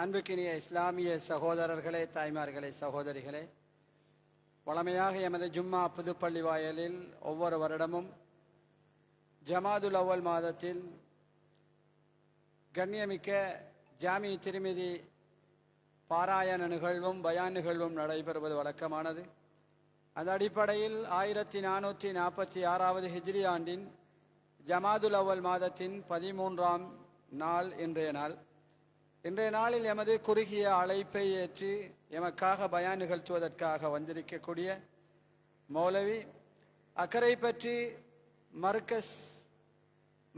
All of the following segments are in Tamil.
அன்புக்கினிய இஸ்லாமிய சகோதரர்களே, தாய்மார்களே, சகோதரிகளே, வழமையாக எமது ஜும்மா புதுப்பள்ளி வாயலில் ஒவ்வொரு வருடமும் ஜமாதுல் அவ்வல் மாதத்தில் கண்ணியமிக்க ஜாமி திருமிதி பாராயண நிகழ்வும் பயான் நிகழ்வும் நடைபெறுவது வழக்கமானது. அந்த அடிப்படையில் 1446வது ஹிஜ்ரி ஆண்டின் ஜமாதுல் அவ்வல் மாதத்தின் 13ஆம் நாள் இன்றைய நாளில் எமது குறுகிய அழைப்பை ஏற்று எமக்காக பயான் நிகழ்த்துவதற்காக வந்திருக்கக்கூடிய மௌலவி அக்கரை பற்றி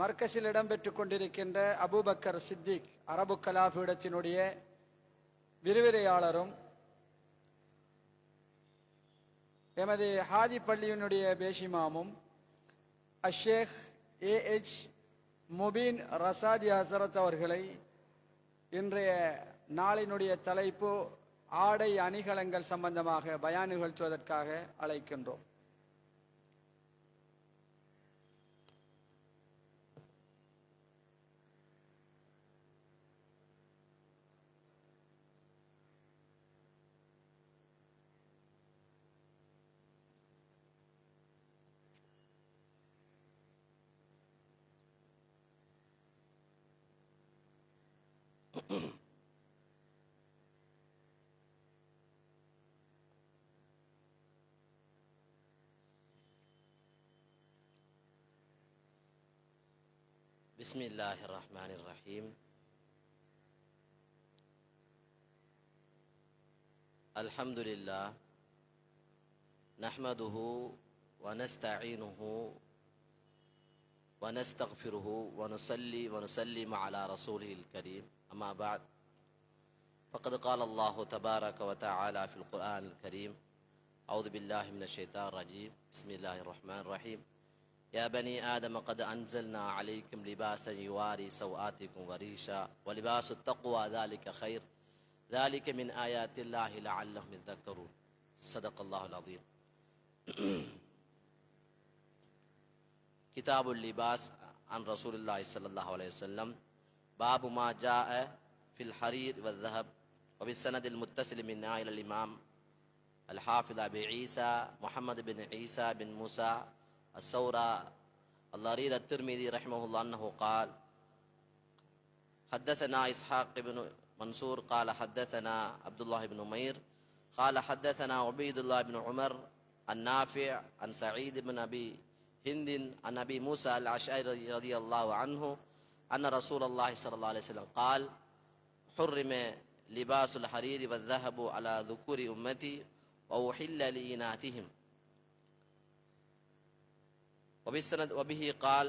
மர்கஸில் இடம்பெற்று கொண்டிருக்கின்ற அபூபக்கர் சித்திக் அரபு கலாபீடத்தினுடைய விரிவுரையாளரும் எமது ஹாதி பள்ளியினுடைய பேஷிமாமும் அஷேக் ஏஹெச் முபீன் ரசாதி ஹசரத் அவர்களை இன்றைய நாளினுடைய தலைப்பு ஆடை அணிகலன்கள் சம்பந்தமாக பயான் நிகழ்த்துவதற்காக அழைக்கின்றோம். بسم الله الرحمن الرحيم. الحمد لله نحمده ونستعينه ونستغفره ونصلي ونسلم على رسوله الكريم. أما بعد فقد قال الله تبارك وتعالى في القرآن الكريم: أعوذ بالله من الشيطان الرجيم. بسم الله الرحمن الرحيم. يا بني آدم قد أنزلنا عليكم لباسا يواري سوآتكم وريشا ولباس التقوى ذلك خير ذلك من آيات الله لعلهم يذكرون. صدق الله العظيم. كتاب اللباس عن رسول الله صلى الله عليه وسلم. باب ما جاء في الحرير والذهب. وبالسند المتصل من إلى الإمام الحافظ أبي عيسى محمد بن عيسى بن موسى الثورة الضرير الترمذي رحمه الله أنه قال: حدثنا إسحاق بن منصور قال حدثنا عبد الله بن نمير قال حدثنا عبيد الله بن عمر النافع عن سعيد بن أبي هند عن أبي موسى الأشعري رضي الله عنه أن رسول الله صلى الله عليه وسلم قال: حرم لباس الحرير والذهب على ذكور أمتي وأحل لإناثهم. وبالسند وبه قال: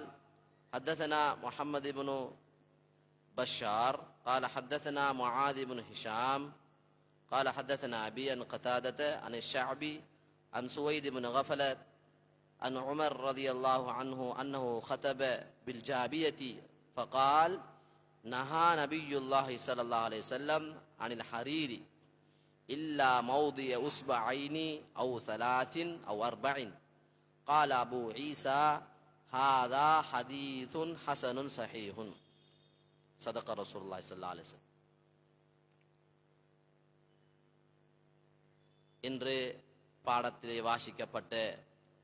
حدثنا محمد بن بشار قال حدثنا معاذ بن هشام قال حدثنا أبي عن قتادة عن الشعبي عن سويد بن غفلة عن عمر رضي الله عنه أنه خطب بالجابية فقال: نهى نبي الله صلى الله عليه وسلم عن الحرير إلا موضع أصبعين أو 3 أو 4. قال أبو عيسى: هذا حديث حسن صحيح. صدق رسول الله صلى الله عليه وسلم. இன்று பாடத்திலே வாசிக்கப்பட்ட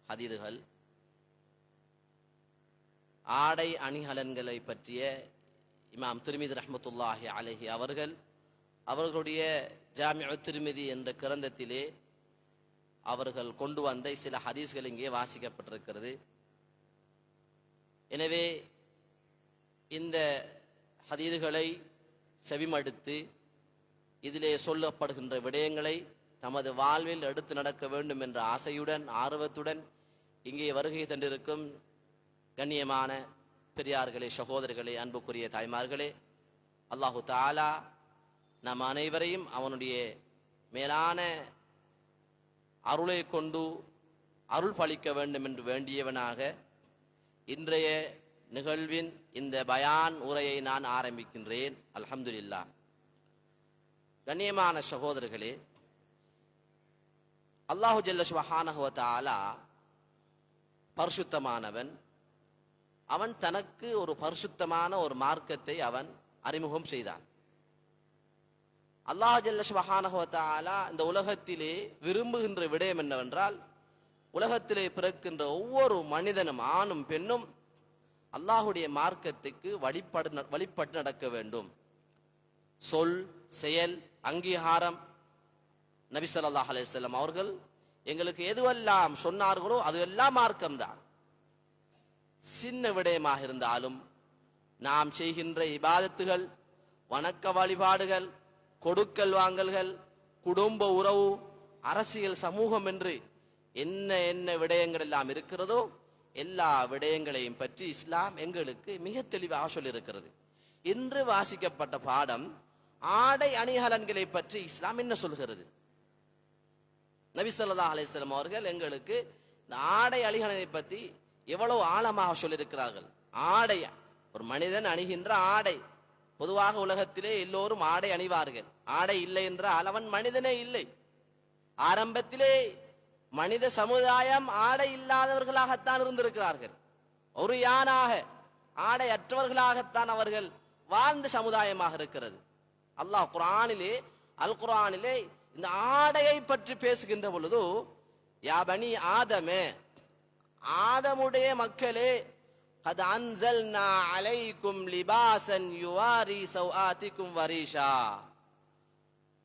ஹதீதுகள் ஆடை அணிகலன்களை பற்றிய இமாம் திருமிதி ரஹ்மத்துல்லாஹி அலைஹி அவர்களுடைய ஜாமிஉ திருமிதி என்ற கிரந்தத்திலே அவர்கள் கொண்டு வந்த சில ஹதீஸ்கள் இங்கே வாசிக்கப்பட்டிருக்கிறது. எனவே இந்த ஹதீதுகளை செவிமடுத்து இதிலே சொல்லப்படுகின்ற விடயங்களை தமது வாழ்வில் எடுத்து நடக்க வேண்டும் என்ற ஆசையுடன் ஆர்வத்துடன் இங்கே வருகை தந்திருக்கும் கண்ணியமான பெரியார்களே, சகோதரர்களே, அன்புக்குரிய தாய்மார்களே, அல்லாஹு தஆலா நம் அனைவரையும் அவனுடைய மேலான அருளை கொண்டு அருள் பளிக்க வேண்டும் என்று வேண்டியவனாக இன்றைய நிகழ்வின் இந்த பயான் உரையை நான் ஆரம்பிக்கின்றேன். அல்ஹம்துலில்லாஹ். கண்ணியமான சகோதரர்களே, அல்லாஹு ஜல்ல சுப்ஹானஹு வ தஆலா பரிசுத்தமானவன். அவன் தனக்கு ஒரு பரிசுத்தமான ஒரு மார்க்கத்தை அவன் அறிமுகம் செய்தான். அல்லாஹ் ஜல்ல சுப்ஹானஹு வ தஆலா இந்த உலகத்திலே விரும்புகின்ற விடயம் என்னவென்றால், உலகத்திலே பிறக்கின்ற ஒவ்வொரு மனிதனும் ஆணும் பெண்ணும் அல்லாஹுடைய மார்க்கத்துக்கு வழிபட்டு நடக்க வேண்டும். சொல், செயல், அங்கீகாரம். நபி ஸல்லல்லாஹு அலைஹி வஸல்லம் அவர்கள் எங்களுக்கு எதுவெல்லாம் சொன்னார்களோ அது எல்லாம் மார்க்கம்தான். சின்ன விடயமாக இருந்தாலும் நாம் செய்கின்ற இபாதத்துகள், வணக்க வழிபாடுகள், கொடுக்கல் வாங்கல்கள், குடும்ப உறவு, அரசியல், சமூகம் என்று என்ன என்ன விடயங்கள் எல்லாம் இருக்கிறதோ எல்லா விடயங்களையும் பற்றி இஸ்லாம் எங்களுக்கு மிக தெளிவாக சொல்லியிருக்கிறது. இன்று வாசிக்கப்பட்ட பாடம் ஆடை அணிகலன்களை பற்றி இஸ்லாம் என்ன சொல்கிறது? நபி ஸல்லல்லாஹு அலைஹி வஸல்லம் அவர்கள் எங்களுக்கு இந்த ஆடை அணிகலனை பற்றி எவ்வளவு ஆழமாக சொல்லியிருக்கிறார்கள். ஆடை, ஒரு மனிதன் அணிகின்ற ஆடை. பொதுவாக உலகத்திலே எல்லோரும் ஆடை அணிவார்கள். ஆடை இல்லை என்றால் அவன் மனிதனே இல்லை. ஆரம்பத்திலே மனித சமுதாயம் ஆடை இல்லாதவர்களாகத்தான் இருந்திருக்கிறார்கள். ஒரு யானாக ஆடை அற்றவர்களாகத்தான் அவர்கள் வாழ்ந்த சமுதாயமாக இருக்கிறது. அல்லாஹ் அல் குர்ஆனிலே இந்த ஆடையை பற்றி பேசுகின்ற பொழுது, யா பனி ஆதமே, ஆதமுடைய மக்களே, கத் அன்ஸல்னா அலைக்கும் லிபாசன் யுவாரி சௌஆதிக்கும் வரீஷா,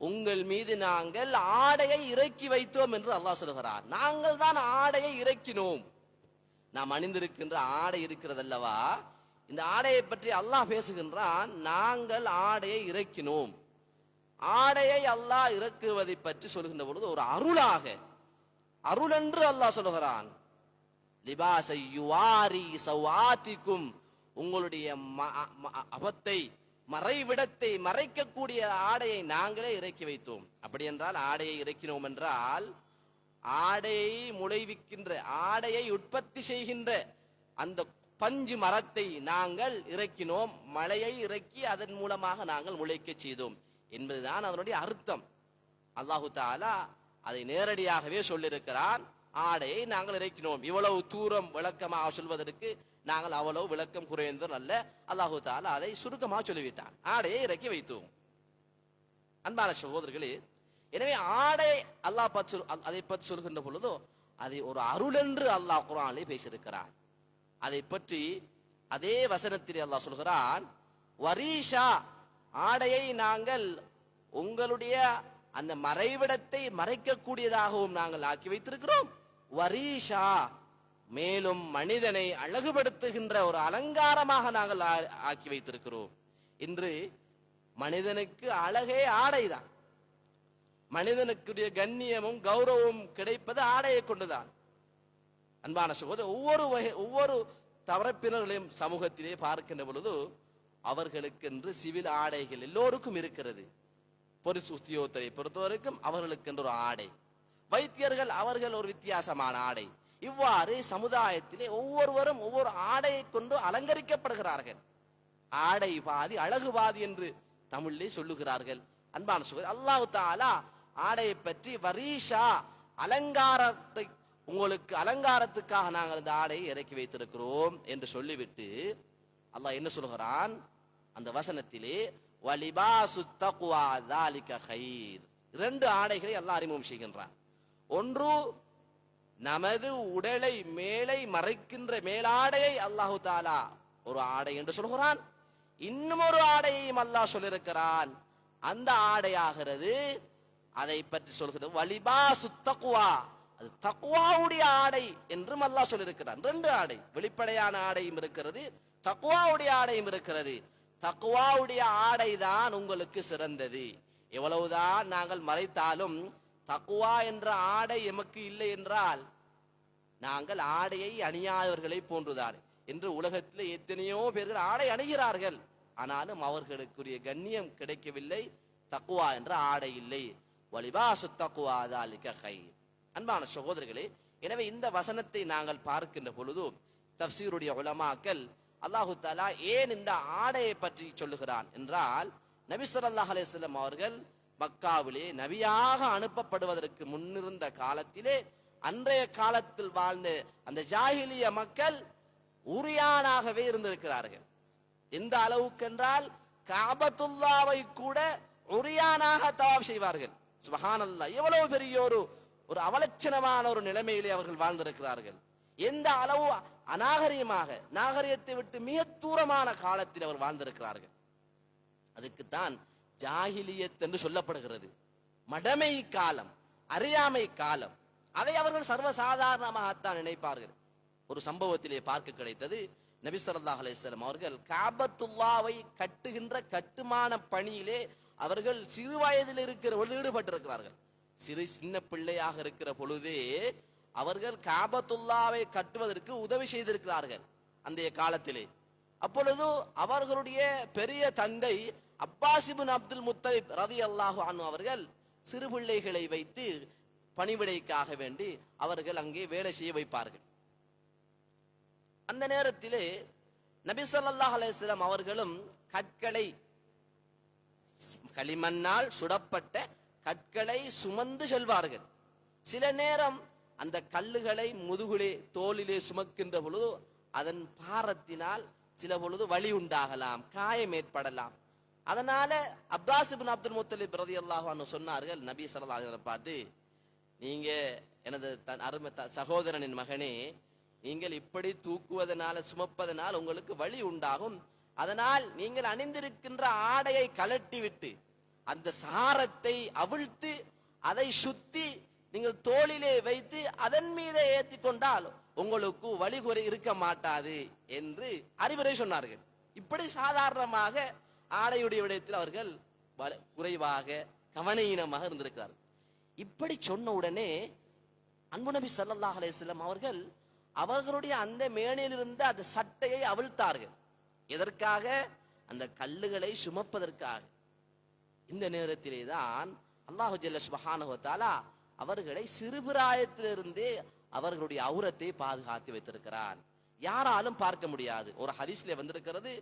உங்கள் மீது நாங்கள் ஆடையை இறக்கி வைத்தோம் என்று அல்லாஹ் சொல்கிறார். நாங்கள் தான் ஆடையை இறக்கினோம். நாம் அணிந்திருக்கின்ற ஆடை இருக்கிறதல்லவா, இந்த ஆடையை பற்றி அல்லாஹ் பேசுகின்றான். நாங்கள் ஆடையை இறக்கினோம். ஆடையை அல்லாஹ் இறக்குவதை பற்றி சொல்கின்ற பொழுது ஒரு அருளாக, அருள் என்று அல்லாஹ் சொல்கிறான். லிபாஸை யுவாரி சௌஆதிக்கும், உங்களுடைய அபத்தை, மறைவிடத்தை மறைக்கக்கூடிய ஆடையை நாங்களே இறக்கி வைத்தோம். அப்படி என்றால் ஆடையை இறக்கினோம் என்றால் ஆடையை முளைவிக்கின்ற, ஆடையை உற்பத்தி செய்கின்ற அந்த பஞ்சு மரத்தை நாங்கள் இறக்கினோம். மழையை இறக்கி அதன் மூலமாக நாங்கள் முளைக்க செய்தோம் என்பதுதான் அதனுடைய அர்த்தம். அல்லாஹு தஆலா அதை நேரடியாகவே சொல்லியிருக்கிறான். ஆடையை நாங்கள் இறக்கினோம். இவ்வளவு தூரம் விளக்கமாக சொல்வதற்கு நாங்கள் அவ்வளவு விளக்கம் குறைந்தோம் அல்ல. அல்லாஹு தஆலா அதை சுருக்கமாக சொல்லிவிட்டான். ஆடையை இறக்கி வைத்தோம். அன்பான சகோதரர்களே, எனவே ஆடை அல்லாஹ் அதை பற்றி சொல்கின்ற பொழுதோ அதை ஒரு அருள் என்று அல்லாஹ் குர்ஆனிலே பேசியிருக்கிறான். அதை பற்றி அதே வசனத்திலே அல்லாஹ் சொல்கிறான், வரீஷா, ஆடையை நாங்கள் உங்களுடைய அந்த மறைவிடத்தை மறைக்கக்கூடியதாகவும் நாங்கள் ஆக்கி வைத்திருக்கிறோம். வரீஷா, மேலும் மனிதனை அழகுபடுத்துகின்ற ஒரு அலங்காரமாக நாங்கள் ஆக்கி வைத்திருக்கிறோம். இன்று மனிதனுக்கு அழகே ஆடைதான். மனிதனுக்குரிய கண்ணியமும் கௌரவமும் கிடைப்பது ஆடையை கொண்டுதான். அன்பான சகோதரர், ஒவ்வொரு தரப்பினர்களையும் சமூகத்திலே பார்க்கின்ற பொழுது அவர்களுக்கென்று சிவில் ஆடைகள் எல்லோருக்கும் இருக்கிறது. பொலிஸ் உத்தியோகத்தை பொறுத்தவரைக்கும் அவர்களுக்கென்று ஒரு ஆடை, வைத்தியர்கள் அவர்கள் ஒரு வித்தியாசமான ஆடை. இவ்வாறு சமுதாயத்திலே ஒவ்வொருவரும் ஒவ்வொரு ஆடையை கொண்டு அலங்கரிக்கப்படுகிறார்கள். ஆடை பாதி அழகு பாதி என்று தமிழிலே சொல்லுகிறார்கள். அன்பான சகோதரர், அல்லாஹ் தஆலா ஆடையை பற்றி வரீஷா, அலங்காரத்தை, உங்களுக்கு அலங்காரத்துக்காக நாங்கள் இந்த ஆடையை இறக்கி வைத்திருக்கிறோம் என்று சொல்லிவிட்டு அல்லாஹ் என்ன சொல்கிறான் அந்த வசனத்திலே, வலிபாசு தக்வா ذلك خير. இரண்டு ஆடைகளை அல்லாஹ் அறிமுகம் செய்கின்றான். ஒன்று நமது உடலை மேலை மறைக்கின்ற மேலாடையை அல்லாஹு தஆலா ஒரு ஆடை என்று சொல்கிறான். இன்னும் ஒரு ஆடையையும் அல்லாஹ் சொல்லியிருக்கிறான். அந்த ஆடையாகிறது, அதை பற்றி சொல்கிறது வலிபாசு தக்வா, அது தக்வாவுடைய ஆடை என்றும் அல்லாஹ் சொல்லியிருக்கிறான். ரெண்டு ஆடை, வெளிப்படையான ஆடையும் இருக்கிறது, தக்வாவுடைய ஆடையும் இருக்கிறது. தக்வாவுடைய ஆடை தான் உங்களுக்கு சிறந்தது. எவ்வளவுதான் நாங்கள் மறைத்தாலும் தக்வா என்ற ஆடை எமக்கு இல்லை என்றால் நாங்கள் ஆடையை அணியாதவர்களை போன்றுதான். என்று உலகத்தில் எத்தனையோ பேர்கள் ஆடை அணிகிறார்கள், ஆனாலும் அவர்களுக்குரிய கண்ணியம் கிடைக்கவில்லை. தக்வா என்ற ஆடை இல்லை. வலிபாசு தக்வா ذلك خير. அன்பான சகோதரர்களே, எனவே இந்த வசனத்தை நாங்கள் பார்க்கின்ற பொழுது தஃப்சீருடைய உலமாக்கள் அல்லாஹு தஆலா ஏன் இந்த ஆடையை பற்றி சொல்லுகிறான் என்றால், நபி ஸல்லல்லாஹு அலைஹி வஸல்லம் அவர்கள் மக்காவிலே நபியாக அனுப்பப்படுவதற்கு முன்னிருந்த காலத்திலே அன்றைய காலத்தில் வாழ்ந்த அந்த ஜாஹிலிய மக்கள் உரியானாகவே இருந்திருக்கிறார்கள். எந்த அளவுக்கு என்றால், காபத்துல்லாவை கூட உரியானாக தவாப் செய்வார்கள். சுப்ஹானல்லாஹ், எவ்வளவு பெரிய ஒரு அவலட்சணமான ஒரு நிலைமையிலே அவர்கள் வாழ்ந்திருக்கிறார்கள். எந்த அளவு அநாகரிகமாக, நாகரிகத்தை விட்டு மிக தூரமான காலத்தில் அவர் வாழ்ந்திருக்கிறார்கள். அதுக்குத்தான் ஜாஹிலியத் என்று சொல்லப்படுகிறது. மடமை காலம், அறியாமை காலம். அதை அவர்கள் சர்வசாதாரணமாகத்தான் நினைப்பார்கள். ஒரு சம்பவத்திலே பார்க்க கிடைத்தது, நபி ஸல்லல்லாஹு அலைஹி வஸல்லம் அவர்கள் காபத்துல்லாவை கட்டுகின்ற கட்டுமான பணியிலே அவர்கள் சிறு வயதில் இருக்கிற பொழுது ஈடுபட்டிருக்கிறார்கள். சின்ன பிள்ளையாக இருக்கிற பொழுதே அவர்கள் காபத்துல்லாவை கட்டுவதற்கு உதவி செய்திருக்கிறார்கள் அந்த காலத்திலே. அப்பொழுது அவர்களுடைய பெரிய தந்தை அப்பாஸ் இப்னு அப்துல் முத்தலிப் ரலியல்லாஹு அன்ஹு அவர்கள் சிறு பிள்ளைகளை வைத்து பணிவிடைக்காக வேண்டி அவர்கள் அங்கே வேலை செய்ய வைப்பார்கள். அந்த நேரத்திலே நபி ஸல்லல்லாஹு அலைஹி வஸல்லம் அவர்களும் கற்களை, களிமண்ணால் சுடப்பட்ட கற்களை சுமந்து செல்வார்கள். சில நேரம் அந்த கல்லுகளை முதுகுலே தோளிலே சுமக்கின்ற பொழுது அதன் பாரத்தினால் சில பொழுது வலி உண்டாகலாம், காயம் ஏற்படலாம். அதனால அப்பாஸ் இப்னு அப்துல் முத்தலிப் ரலியல்லாஹு அன்ஹு சொன்னார்கள் நபி ஸல்லல்லாஹு அலைஹி வஸல்லம் பார்த்து, நீங்க எனது அருமை சகோதரனின் மகனே, நீங்கள் இப்படி தூக்குவதனால, சுமப்பதனால் உங்களுக்கு வலி உண்டாகும். அதனால் நீங்கள் அணிந்திருக்கின்ற ஆடையை கலட்டி விட்டு அந்த சாரத்தை அவிழ்த்து அதை சுத்தி நீங்கள் தோளிலே வைத்து அதன் மீது ஏற்றி கொண்டால் உங்களுக்கு வழிகுறை இருக்க மாட்டாது என்று அறிவுரை சொன்னார்கள். இப்படி சாதாரணமாக ஆடையுடைய விடயத்தில் அவர்கள் குறைவாக கவனீனமாக இருந்திருக்கிறார்கள். இப்படி சொன்ன உடனே அன்பு நபி ஸல்லல்லாஹு அலைஹி வஸல்லம் அவர்கள் அவர்களுடைய அந்த மேனில் இருந்த அந்த சட்டையை அவிழ்த்தார்கள். எதற்காக? அந்த கல்லுகளை சுமப்பதற்காக. இந்த நேரத்திலே தான் அல்லாஹு ஜல்ல சுப்ஹானஹு வ தஆலா அவர்களை சிறுபிராயத்திலிருந்தே அவர்களுடைய ஔரத்தை பாதுகாத்து வைத்திருக்கிறான். யாராலும் பார்க்க முடியாது. ஒரு ஹதீஸ்ல வந்திருக்கிறது,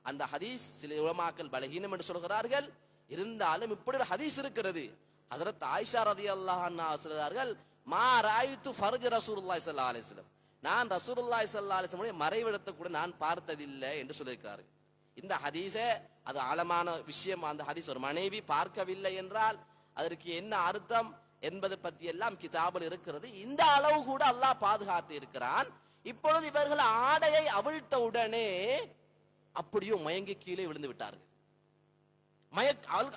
அந்த ஹதீஸ் சில உலமாக்கள் பலகீனம் என்று சொல்கிறார்கள். இருந்தாலும் இப்படி ஒரு ஹதீஸ் இருக்கிறது. ஹஜ்ரத் ஆயிஷா ரலியல்லாஹு அன்ஹா சொல்கிறார்கள், மா ராயித்து ஃபர்ஜ ரசூலுல்லாஹி ஸல்லல்லாஹு அலைஹி வஸல்லம், நான் ரசூலுல்லாஹி ஸல்லல்லாஹு அலைஹி வஸல்லம் மறைவிடத்தை கூட நான் பார்த்ததில்லை என்று சொல்லியிருக்கிறார்கள். இந்த ஹதீஸே அது ஆழமான விஷயம். அந்த ஹதீஸ் ஒரு மனைவி பார்க்கவில்லை என்றால் அதற்கு என்ன அர்த்தம் என்பதை பற்றி எல்லாம் கிதாபில் இருக்கிறது. இந்த அளவு கூட அல்லாஹ் பாதுகாத்து இருக்கிறான். இப்பொழுது இவர்கள் ஆடையை அவிழ்த்த உடனே அப்படியோ மயங்கி கீழே விழுந்து விட்டார்கள்.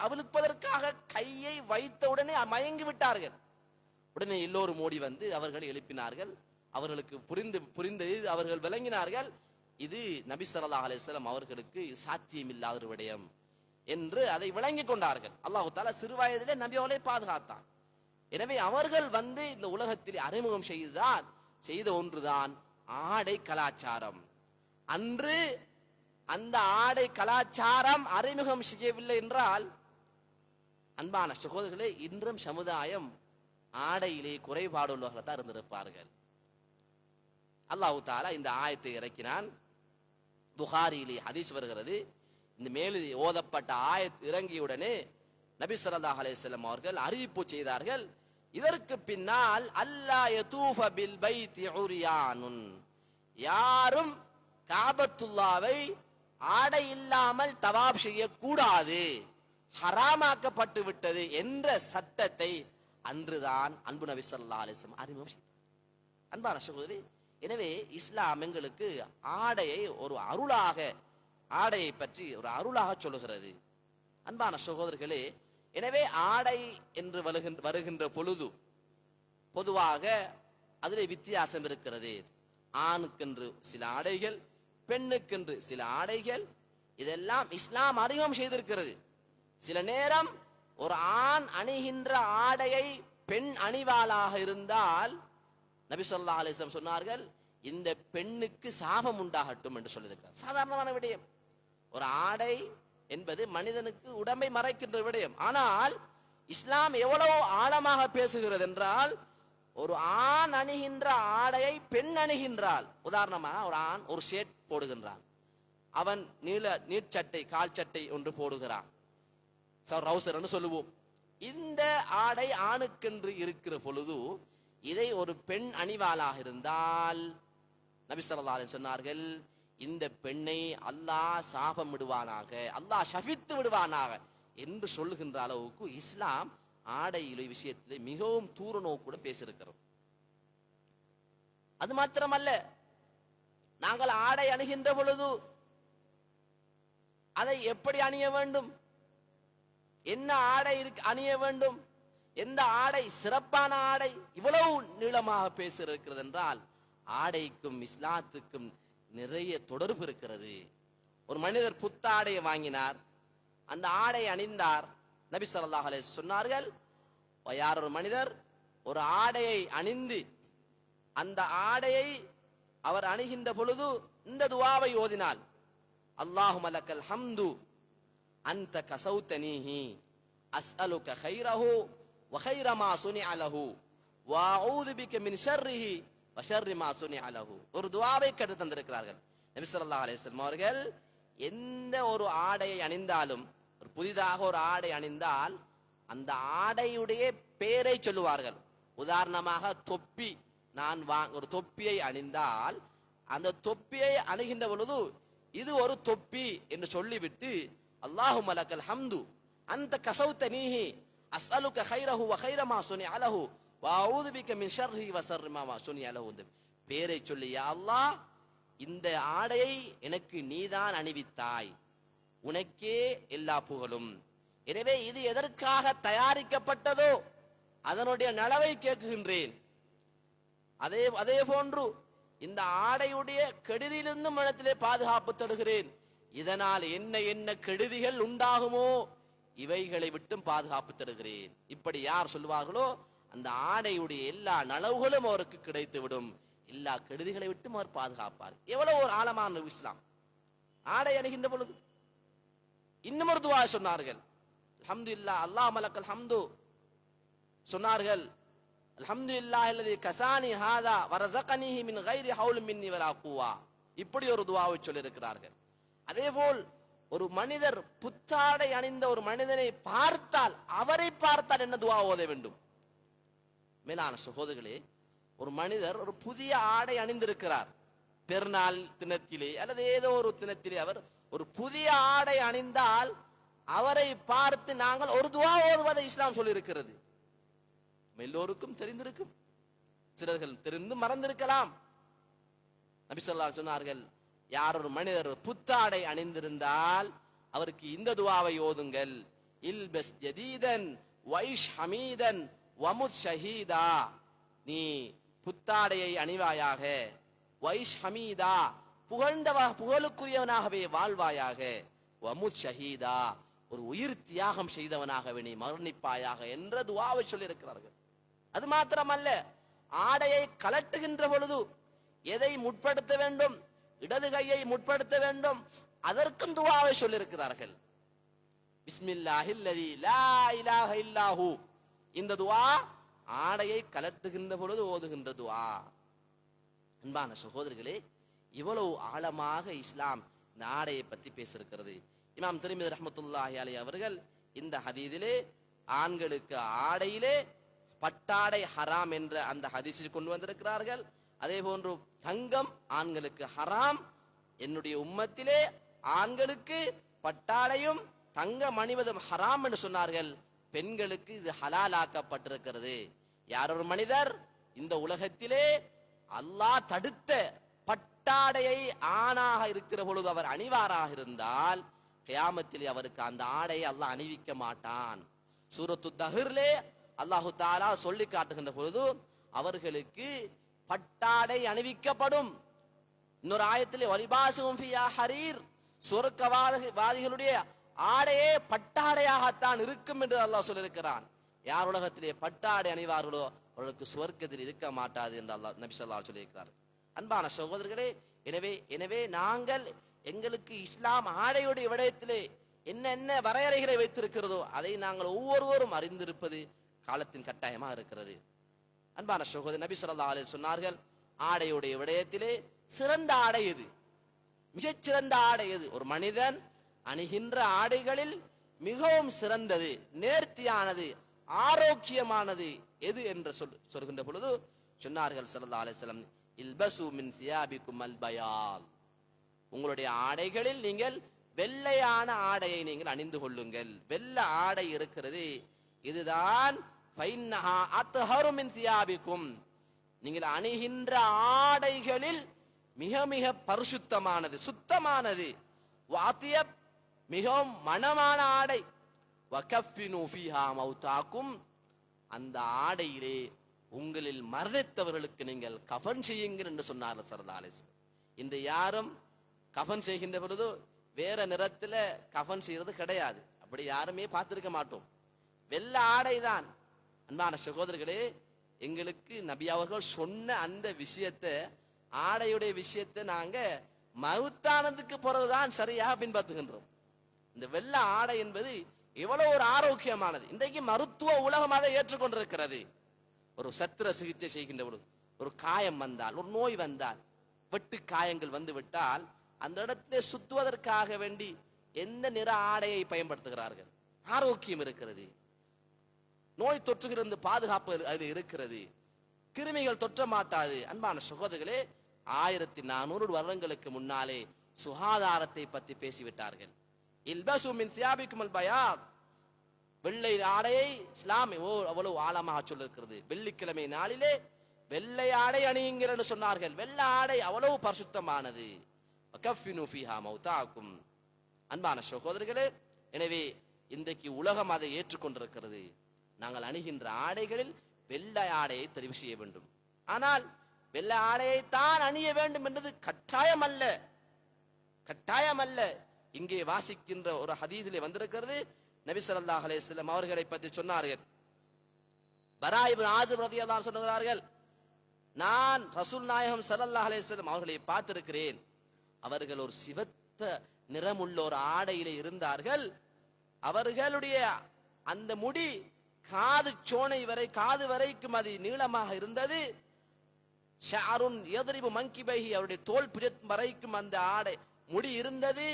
அவிழ்ப்பதற்காக கையை வைத்த உடனே மயங்கி விட்டார்கள். உடனே எல்லோரும் ஓடி வந்து அவர்களை எழுப்பினார்கள். அவர்களுக்கு புரிந்தது, அவர்கள் விளங்கினார்கள், இது நபி ஸல்லல்லாஹு அலைஹி வஸல்லம் அவர்களுக்கு சாத்தியமில்லாத ஒரு விடயம் என்று அதை விளங்கி கொண்டார்கள். அல்லாஹ் தஆலா சிறு வயதிலே நபி அவர்களை பாதுகாத்தான். எனவே அவர்கள் வந்து இந்த உலகத்தில் அறிமுகம் செய்த ஒன்றுதான் ஆடை கலாச்சாரம். அன்று அந்த ஆடை கலாச்சாரம் அறிமுகம் செய்யவில்லை என்றால், அன்பான சகோதரர்களே, இன்றும் சமுதாயம் ஆடையிலே குறைபாடு உள்ளவர்கள் தான் இருந்திருப்பார்கள். அல்லாஹ் தஆலா இந்த ஆயத்தை இறக்கினான். புகாரியிலே ஹதீஸ் வருகிறது, இந்த மேலே ஓதப்பட்ட ஆயத் இறங்கியுடனே நபி ஸல்லல்லாஹு அலைஹி வஸல்லம் அவர்கள் அறிவிப்பு செய்தார்கள், இதற்கு பின்னால் அல்லா யதூஃப பில் பைத்தி உரியானுன், யாரும் காபத்துல்லாவை ஆடை இல்லாமல் தவாப் செய்யக்கூடாது, ஹராமாக்கப்பட்டு விட்டது என்ற சட்டத்தை அன்றுதான் அன்பு நபி ஸல்லல்லாஹு அலைஹி வஸல்லம் அறிமுகம் செய்தார். அன்பான சகோதரி, எனவே இஸ்லாம் எங்களுக்கு ஆடையை ஒரு அருளாக, ஆடையை பற்றி ஒரு அருளாக சொல்லுகிறது. அன்பான சகோதரர்களே, எனவே ஆடை என்று வருகின்ற பொழுது பொதுவாக அதிலே வித்தியாசம் இருக்கிறது. ஆணுக்கென்று சில ஆடைகள், பெண்ணுக்கென்று சில ஆடைகள், இதெல்லாம் இஸ்லாம் அறிமுகம் செய்திருக்கிறது. சில நேரம் ஒரு ஆண் அணிகின்ற ஆடையை பெண் அணிவாளாக இருந்தால் நபி ஸல்லல்லாஹு அலைஹி வஸல்லம் சொன்னார்கள், இந்த பெண்ணுக்கு சாபம் உண்டாகட்டும் என்று சொல்லியிருக்கிறார். சாதாரணமான விடயம். ஒரு ஆடை என்பது மனிதனுக்கு உடம்பை மறைக்கின்ற விடயம். ஆனால் இஸ்லாம் எவ்வளவு ஆழமாக பேசுகிறது என்றால், ஒரு ஆண் அணிகின்ற ஆடையை பெண் அணிகின்றாள். உதாரணமாக ஒரு ஆண் ஒரு ஷர்ட் போடுகின்றான், அவன் நீட்சட்டை, கால் சட்டை ஒன்று போடுகிறான், ரவுசர் என்று சொல்லுவோம். இந்த ஆடை ஆணுக்கென்று இருக்கிற பொழுது இதை ஒரு பெண் அணிவாளாக இருந்தால் நபி ஸல்லல்லாஹு அலைஹி சொன்னார்கள், இந்த பெண்ணை அல்லாஹ் சாபம் விடுவானாக, அல்லாஹ் ஷபித்து விடுவானாக என்று சொல்லுகின்ற அளவுக்கு இஸ்லாம் ஆடையிலே விஷயத்திலே மிகவும் தூர நோக்குடன் பேசியிருக்கிறது. அது மாத்திரமல்ல, நாங்கள் ஆடை அணிகின்ற பொழுது அதை எப்படி அணிய வேண்டும், என்ன ஆடை அணிய வேண்டும், எந்த ஆடை சிறப்பான ஆடை, இவ்வளவு நீளமாக பேசியிருக்கிறது என்றால் ஆடைக்கும் இஸ்லாத்துக்கும் நிறைய தொடர்பு இருக்கிறது. ஒரு மனிதர் புத்த ஆடையை வாங்கினார், அந்த ஆடை அணிந்தார். நபி ஸல்லல்லாஹு அலைஹி சொன்னார்கள், யார் ஒரு மனிதர் ஒரு ஆடையை அணிந்து அந்த ஆடையை அவர் அணிகின்ற பொழுது இந்த துஆவை ஓதினால், அல்லாஹும்ம லக்கல் ஹம்து அன்த கஸௌதனீஹி அஸ்அலுக கைரஹு வ கைர மா சுனிஅ லஹு வ அஊது பிக மின் ஷர்ரிஹி வ ஷர்ரி மா சுனிஅ லஹு. ஒரு துஆவை கற்று தந்திருக்கிறார்கள் நபி ஸல்லல்லாஹு அலைஹி வஸல்லம் அவர்கள். எந்த ஒரு ஆடையை அணிந்தாலும், ஒரு புதிதாக ஒரு ஆடை அணிந்தால் அந்த ஆடையுடைய பெயரை சொல்லுவார்கள். உதாரணமாக தொப்பி, நான் ஒரு தொப்பியை அணிந்தால் அந்த தொப்பியை அணிகின்ற பொழுது இது ஒரு தொப்பி என்று சொல்லிவிட்டு, அல்லாஹும்ம லக்கல் ஹம்து அன்த கஸௌதனீஹி அஸ்அலுக கைரஹு வ கைர மா சுனிஅ லஹு வ அஊது பிக மின் ஷர்ரிஹி வ ஷர்ரி மா சுனிஅ லஹு, இந்த பெயரை சொல்லி, யா அல்லாஹ் இந்த ஆடையை எனக்கு நீதான் அணிவித்தாய், உனக்கே எல்லா புகழும். எனவே இது எதற்காக தயாரிக்கப்பட்டதோ அதனுடைய நலவை கேட்குகின்றேன். அதே போன்று இந்த ஆடையுடைய கெடுதியிலிருந்து மனத்திலே பாதுகாப்பு தருகிறேன். இதனால் என்ன என்ன கெடுதிகள் உண்டாகுமோ இவைகளை விட்டும் பாதுகாப்பு தருகிறேன். இப்படி யார் சொல்வார்களோ அந்த ஆடையுடைய எல்லா நலவுகளும் அவருக்கு கிடைத்துவிடும், எல்லா கெடுதிகளை விட்டும் அவர் பாதுகாப்பார். எவ்வளவு ஒரு ஆழமான இஸ்லாம். ஆடை அணிகின்ற பொழுது இன்னும் ஒரு துஆ சொன்னார்கள், அல்ஹம்துலில்லாஹ் அல்லாஹும்ம லக்கல் ஹம்து சொன்னார்கள், அல்ஹம்துலில்லாஹ் அல்லதி கஸானி ஹாதா வ ரஸகனிஹி மின் கைரி ஹவுலின் மின்னி வலா குவா. இப்படி ஒரு துஆவை சொல்லி இருக்கிறார்கள். அதேபோல் ஒரு மனிதர் புத்தாடை அணிந்த ஒரு மனிதனை பார்த்தால், அவரை பார்த்தால் என்ன துஆ ஓத வேண்டும்? மேலான சகோதரர்களே, ஒரு மனிதர் ஒரு புதிய ஆடை அணிந்திருக்கிறார், பெருநாள் தினத்திலே அல்லது ஏதோ ஒரு தினத்திலே அவர் ஒரு புதிய ஆடை அணிந்தால் அவரை பார்த்து நாங்கள் ஒரு துஆ ஓதுவதை இஸ்லாம் சொல்லி இருக்கிறது. எல்லோருக்கும் தெரிந்திருக்கும், சிலர்கள் தெரிந்து மறந்திருக்கலாம். நபி ஸல்லல்லாஹு அலைஹி சொன்னார்கள், யார் ஒரு மனிதர் புத்தாடை அணிந்திருந்தால் அவருக்கு இந்த துஆவை ஓதுங்கள், இல்பஸ் ஜதீதன் வைஷ் ஹமீதன் வமுத் ஷஹீதா. நீ புத்தாடையை அணிவாயாக, வைஷ் ஹமீதா புகழுக்குரியவனாகவே வாழ்வாயாக, வமுத் ஷஹீதா ஒரு உயிர் தியாகம் செய்தவனாகவே நீ மரணிப்பாயாக என்ற துஆவை சொல்லி இருக்கிறார்கள். அது மாத்திரமல்ல, ஆடையை கலட்டுகின்ற பொழுது எதை முற்படுத்த வேண்டும், இடது கையை முற்படுத்த வேண்டும், அதற்கும் துஆவை சொல்லி இருக்கிறார்கள். பிஸ்மில்லாஹில்லதி லா இலாஹ இல்லாஹு. இந்த துஆ ஆடையை கலட்டுகின்ற பொழுது ஓதுகின்ற துஆ. அன்பான சகோதரர்களே, இவ்வளவு ஆழமாக இஸ்லாம் இந்த ஆடையை பற்றி பேசியிருக்கிறது. இமாம் திர்மிதி ரஹ்மத்துல்லாஹி அலைஹி அவர்கள் இந்த ஹதீஸிலே ஆண்களுக்கு ஆடையிலே பட்டாடை ஹராம் என்ற அந்த ஹதீஸில் கொண்டு வந்திருக்கிறார்கள். அதே போன்று தங்கம் ஆண்களுக்கு ஹராம், என்னுடைய உம்மத்திலே ஆண்களுக்கு பட்டாடையும் தங்கம் அணிவதும் ஹராம் என்று சொன்னார்கள். பெண்களுக்கு இது ஹலாலாக்கப்பட்டிருக்கிறது. யார் ஒரு மனிதர் இந்த உலகத்திலே அல்லாஹ் தடுத்த பட்டாடையை ஆணாக இருக்கிற பொழுது அவர் அணிவாராக இருந்தால் கியாமத்திலே அவருக்கு அந்த ஆடையை அல்லாஹ் அணிவிக்க மாட்டான். சூரத்து தஹ்ரிலே அல்லாஹு தஆலா சொல்லி காட்டுகின்ற பொழுது அவர்களுக்கு பட்டாடை அணிவிக்கப்படும். இன்னொரு ஆயத்திலே வலிபாசுஹும் ஃபியா ஹரீர், சொர்க்கவாதிகளுடைய ஆடையே பட்டாடையாகத்தான் இருக்கும் என்று அல்லாஹ் சொல்லியிருக்கிறான். யார் உலகத்திலே பட்டாடை அணிவார்களோ அவர்களுக்கு சுவர்க்கத்தில் இருக்க மாட்டாது என்று அல்லாஹ் நபி ஸல்லல்லாஹு அலைஹி சொல்லியிருக்கிறார். அன்பான சகோதரர்களே, எனவே நாங்கள் எங்களுக்கு இஸ்லாம் ஆடையுடைய விடயத்திலே என்ன வரையறைகளை வைத்திருக்கிறதோ அதை நாங்கள் ஒவ்வொருவரும் அறிந்திருப்பது காலத்தின் கட்டாயமா இருக்கிறது. அன்பான சகோதரர், நபி ஸல்லல்லாஹு அலைஹி சொன்னார்கள், ஆடையுடைய விடயத்திலே சிறந்த ஆடை எது, மிகச்சிறந்த ஆடை எது, ஒரு மனிதன் அணிகின்ற ஆடைகளில் மிகவும் சிறந்தது, நேர்த்தியானது, ஆரோக்கியமானது எது என்று சொல்கின்ற பொழுது சொன்னார்கள் ஸல்லல்லாஹு அலைஹி வஸல்லம், இல்பசு மின் சியாபிக்கும் அல் பயால். உங்களுடைய ஆடைகளில் நீங்கள் வெள்ளையான ஆடையை நீங்கள் அணிந்து கொள்ளுங்கள். வெள்ளை ஆடை இருக்கிறது, இதுதான் ஃபைன்னஹா அத்ஹரு மின் சியாபிக்கும், நீங்கள் அணிகின்ற ஆடைகளில் மிக மிக பரிசுத்தமானது, சுத்தமானது. வாத்தியப், மிகவும் மனமான ஆடை. வகஃபினு ஃபீஹா மௌதாக்கும், அந்த ஆடையிலே உங்களில் மரணித்தவர்களுக்கு நீங்கள் கஃன் செய்யுங்கள் என்று சொன்னார் ஸல்லல்லாஹு அலைஹி வஸல்லம். இன்று யாரும் கஃன் செய்கின்ற பொழுது வேற நிறத்துல கஃன் செய்யறது கிடையாது. அப்படி யாருமே பார்த்திருக்க மாட்டோம். வெள்ளை ஆடைதான். அன்பான சகோதரர்களே, எங்களுக்கு நபி அவர்கள் சொன்ன அந்த விஷயத்தை, ஆடையுடைய விஷயத்தை நாங்க மவுத்தானதுக்கு பிறகுதான் சரியாக பின்பற்றுகின்றோம். இந்த வெள்ளை ஆடை என்பது எவ்வளவு ஒரு ஆரோக்கியமானது. இன்றைக்கு மருத்துவ உலகம் அதை ஏற்றுக்கொண்டிருக்கிறது. ஒரு சத்திர சிகிச்சை செய்கின்ற பொழுது ஒரு காயம் வந்தால், ஒரு நோய் வந்தால், வெட்டு காயங்கள் வந்து விட்டால் அந்த இடத்திலே சுத்துவதற்காக வேண்டி எந்த நிற ஆடையை பயன்படுத்துகிறார்கள்? ஆரோக்கியம் இருக்கிறது, நோய் தொற்றுகிறது, பாதுகாப்பு அது இருக்கிறது, கிருமிகள் தொற்ற மாட்டாது. அன்பான சகோதரர்களே, 1400 வருடங்களுக்கு முன்னாலே சுகாதாரத்தை பற்றி பேசிவிட்டார்கள். இல்பசு மின் சியாபிக்குமல் பயாத், வெள்ளை ஆடையை இஸ்லாம் அவ்வளவு ஆழமாக சொல்லிருக்கிறது. வெள்ளிக்கிழமை நாளிலே வெள்ளை ஆடை அணியுங்கள் என்று சொன்னார்கள். வெள்ளை ஆடை அவ்வளவு பரிசுத்தமானது. வகஃபினு ஃபீஹா மௌதாக்கும். அன்பான சகோதரர்களே, எனவே இன்றைக்கு உலகம் அதை ஏற்றுக்கொண்டிருக்கிறது. நாங்கள் அணிகின்ற ஆடைகளில் வெள்ளை ஆடையை தெரிவு செய்ய வேண்டும். ஆனால் வெள்ளை ஆடையை தான் அணிய வேண்டும் என்பது கட்டாயம் அல்ல, கட்டாயம் அல்ல. இங்கே வாசிக்கின்ற ஒரு ஹதீஸிலே வந்திருக்கிறது. நபி ஸல்லல்லாஹு அலைஹி வஸல்லம் அவர்களை பற்றி சொன்னார்கள். பரா இப்னு ஆசிப் ரலியல்லாஹு அன்ஹு சொல்கிறார்கள், நான் ரசூல் நாயகம் ஸல்லல்லாஹு அலைஹி வஸல்லம் அவர்களை பார்த்திருக்கிறேன். அவர்கள் ஒரு சிவத்த நிறமுள்ள ஒரு ஆடையிலே இருந்தார்கள். அவர்களுடைய அந்த முடி காது சோனை வரை, காது வரைக்கும் அது நீளமாக இருந்தது. ஷஅருன் யத்ரிபு மன்கிபைஹி, அவருடைய தோல் புஜம் வரைக்கும் அந்த ஆடை முடி இருந்தது.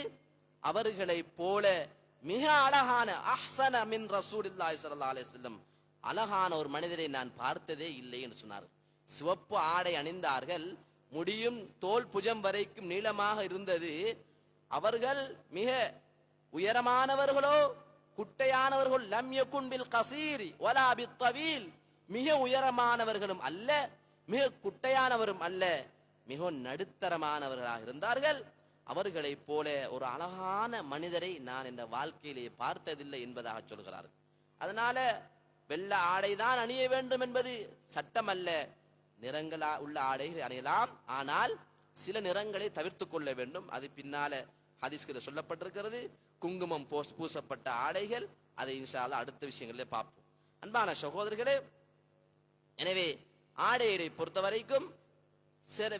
அவர்களை போல மிக அழகான அஹ்ஸன மின் ரசூலில்லாஹி ஸல்லல்லாஹு அலைஹி வஸல்லம், அழகான ஒரு மனிதரை நான் பார்த்ததே இல்லை என்று சொன்னார். சிவப்பு ஆடை அணிந்தார்கள், முடியும் தோல் புஜம் வரைக்கும் நீளமாக இருந்தது. அவர்கள் மிக உயரமானவர்களோ குட்டையானவர்கள், லம் யகுன் பில் கஸீரி வலா பித் தவீல், மிக உயரமானவர்களும் அல்ல மிக குட்டையானவரும் அல்ல, மிக நடுத்தரமானவர்களாக இருந்தார்கள். அவர்களை போல ஒரு அழகான மனிதரை நான் இந்த வாழ்க்கையிலே பார்த்ததில்லை என்பதாக சொல்கிறார்கள். அதனால வெள்ளை ஆடைதான் அணிய வேண்டும் என்பது சட்டம் அல்ல. நிறங்களா உள்ள ஆடைகள் அணியலாம், ஆனால் சில நிறங்களை தவிர்த்து கொள்ள வேண்டும். அது பின்னால ஹதீஸ்களில் சொல்லப்பட்டிருக்கிறது. குங்குமம் பூசப்பட்ட ஆடைகள், அதை இன்ஷா அல்லாஹ் அடுத்த விஷயங்களிலே பார்ப்போம். அன்பான சகோதரர்களே, எனவே ஆடையை பொறுத்த வரைக்கும்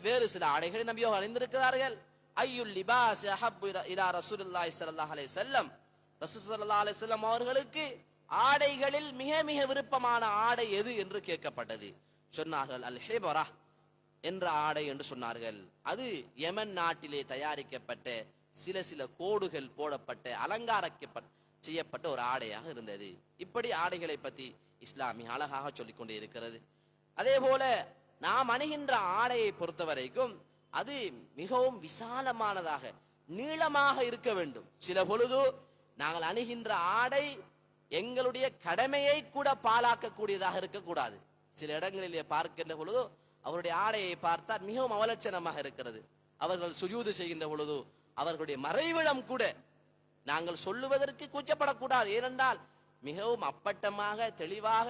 வேறு சில ஆடைகளை நபியோ அணிந்திருக்கிறார்கள். ஐயுல் லிபாஸ் அஹப்பு இலா ரசூலுல்லாஹி ஸல்லல்லாஹு அலைஹி வஸல்லம், ரசூல் ஸல்லல்லாஹு அலைஹி வஸல்லம் அவர்களுக்கு ஆடைகளில் மிக மிக விருப்பமான ஆடை எது என்று கேட்கப்பட்டது. சொன்னார்கள் அல் ஹிபரா என்ற ஆடை என்று சொன்னார்கள். அது யமன் நாட்டிலே தயாரிக்கப்பட்ட சில சில கோடுகள் போடப்பட்ட செய்யப்பட்ட ஒரு ஆடையாக இருந்தது. இப்படி ஆடைகளை பற்றி இஸ்லாமிய அழகாக சொல்லிக் கொண்டே இருக்கிறது. அதே போல நாம் அணிகின்ற ஆடையை பொறுத்த வரைக்கும் அது மிகவும் விசாலமானதாக நீளமாக இருக்க வேண்டும். சில பொழுது நாங்கள் அணிகின்ற ஆடை எங்களுடைய கடமையை கூட பாழாக்கக்கூடியதாக இருக்கக்கூடாது. சில இடங்களிலே பார்க்கின்ற பொழுது அவருடைய ஆடையை பார்த்தால் மிகவும் அவலட்சணமாக இருக்கிறது. அவர்கள் சுஜூது செய்கின்ற பொழுது அவர்களுடைய மறைவிடம் கூட நாங்கள் சொல்லுவதற்கு கூச்சப்படக்கூடாது. ஏனென்றால் மிகவும் அப்பட்டமாக தெளிவாக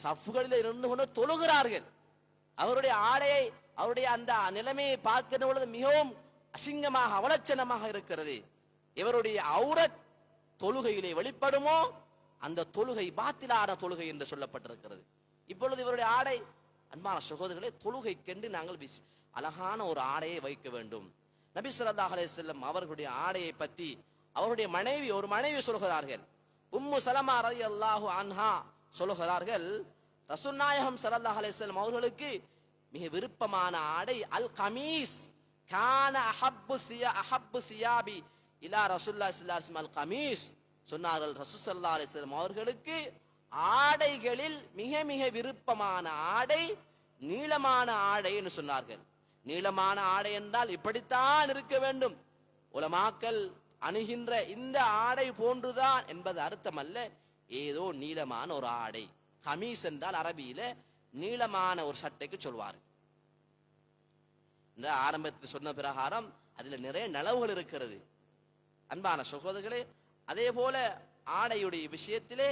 சஃப்களில் இருந்து கொண்டு தொழுகிறார்கள். அவருடைய ஆடையை, அவருடைய அந்த நிலைமையை பார்க்கின்ற பொழுது மிகவும் அசிங்கமாக அவலட்சணமாக இருக்கிறது. இவருடைய ஔரத் தொழுகையிலே வெளிப்படுமோ அந்த தொழுகை பாத்திலான தொழுகை என்று சொல்லப்பட்டிருக்கிறது. இப்பொழுது இவருடைய ஆடை, அன்பான சகோதரர்களே, தொழுகைக்கென்று நாங்கள் அழகான ஒரு ஆடையை வைக்க வேண்டும். நபி ஸல்லல்லாஹு அலைஹி வஸல்லம் அவர்களுடைய ஆடையை பற்றி அவருடைய ஒரு மனைவி சொல்கிறார்கள். உம்மு சலமா ரலியல்லாஹு அன்ஹா சொல்கிறார்கள், ரசூல் நாயகம் ஸல்லல்லாஹு அலைஹி வஸல்லம் அவர்களுக்கு மிக விருப்பமான ஆடை அல் கமீஸ். கான அஹப்பு சியாபி இலா ரசூலுல்லாஹி ஸல்லல்லாஹு அலைஹி வஸல்லம் அல் கமீஸ். சொன்னார்கள், ரசூல் ஸல்லல்லாஹு அலைஹி வஸல்லம் அவர்களுக்கு ஆடைகளில் மிக மிக விருப்பமான ஆடை நீளமான ஆடை என்று சொன்னார்கள். நீளமான ஆடை என்றால் இப்படித்தான் இருக்க வேண்டும். உலமாக்கள் அணுகின்ற இந்த ஆடை போன்றுதான் என்பது அர்த்தம் அல்ல. ஏதோ நீளமான ஒரு ஆடை. கமீஸ் என்றால் அரபியில நீளமான ஒரு சட்டைக்கு சொல்வார். இந்த ஆரம்பத்தில் சொன்ன பிரகாரம் அதுல நிறைய நலவுகள் இருக்கிறது. அன்பான சகோதரர்களே, அதே போல ஆடையுடைய விஷயத்திலே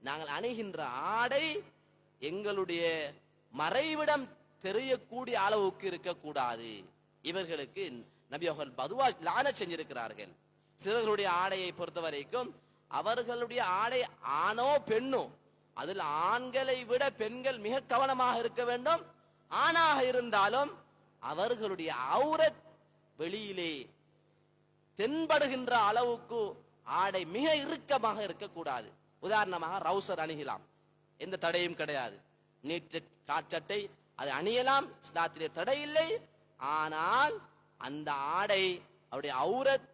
நாங்கள் அணுகின்ற ஆடை எங்களுடைய மறைவிடம் தெரியக்கூடிய அளவுக்கு இருக்கக்கூடாது. இவர்களுக்கு நபி அவர்கள் பதுவா லானத் செஞ்சிருக்கிறார்கள். சிலர்களுடைய ஆடையை பொறுத்த வரைக்கும் அவர்களுடைய ஆடை ஆணோ பெண்ணோ, அதில் ஆண்களை விட பெண்கள் மிக கவனமாக இருக்க வேண்டும். ஆணாக இருந்தாலும் அவர்களுடைய ஔரத் வெளியிலே தென்படுகின்ற அளவுக்கு ஆடை மிக இறுக்கமாக இருக்கக்கூடாது. உதாரணமாக ரவுசர் அணியலாம், எந்த தடையும் கிடையாது. நீட்ட காட்சட்டை அதை அணியலாம், இஸ்லாத்திலே தடை இல்லை. ஆனால் அந்த ஆடை அவருடைய ஔரத்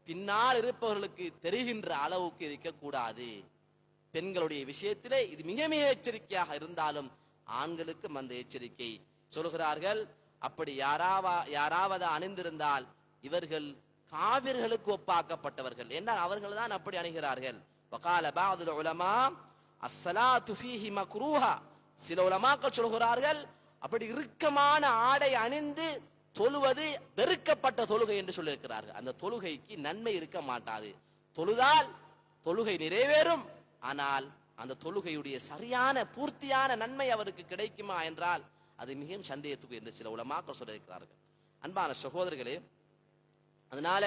பின்னால் இருப்பவர்களுக்கு தெரிகின்ற அளவுக்கு இருக்கக்கூடாது. பெண்களுடைய விஷயத்திலே இது மிக மிக எச்சரிக்கையாக இருந்தாலும் ஆண்களுக்கும் அந்த எச்சரிக்கை சொல்கிறார்கள். அப்படி யாராவது அணிந்திருந்தால் இவர்கள் காவிர்களுக்கு ஒப்பாக்கப்பட்டவர்கள் என்றால் அவர்கள் தான் அப்படி அணுகிறார்கள். வகால பஅதுல் உலமா அஸ்ஸலாத்து ஃபீஹி மக்ரூஹா. சில உலமாக்கள் சொல்கிறார்கள் அப்படி இறுக்கமான ஆடை அணிந்து தொழுவது வெறுக்கப்பட்ட தொழுகை என்று சொல்லியிருக்கிறார்கள். அந்த தொழுகைக்கு நன்மை இருக்க மாட்டாது. தொழுதால் தொழுகை நிறைவேறும், ஆனால் அந்த தொழுகையுடைய சரியான பூர்த்தியான நன்மை அவருக்கு கிடைக்குமா என்றால் அது மிகவும் சந்தேகத்துக்கு என்று சில உலமாக்கள் சொல்லியிருக்கிறார்கள். அன்பான சகோதரர்களே, அதனால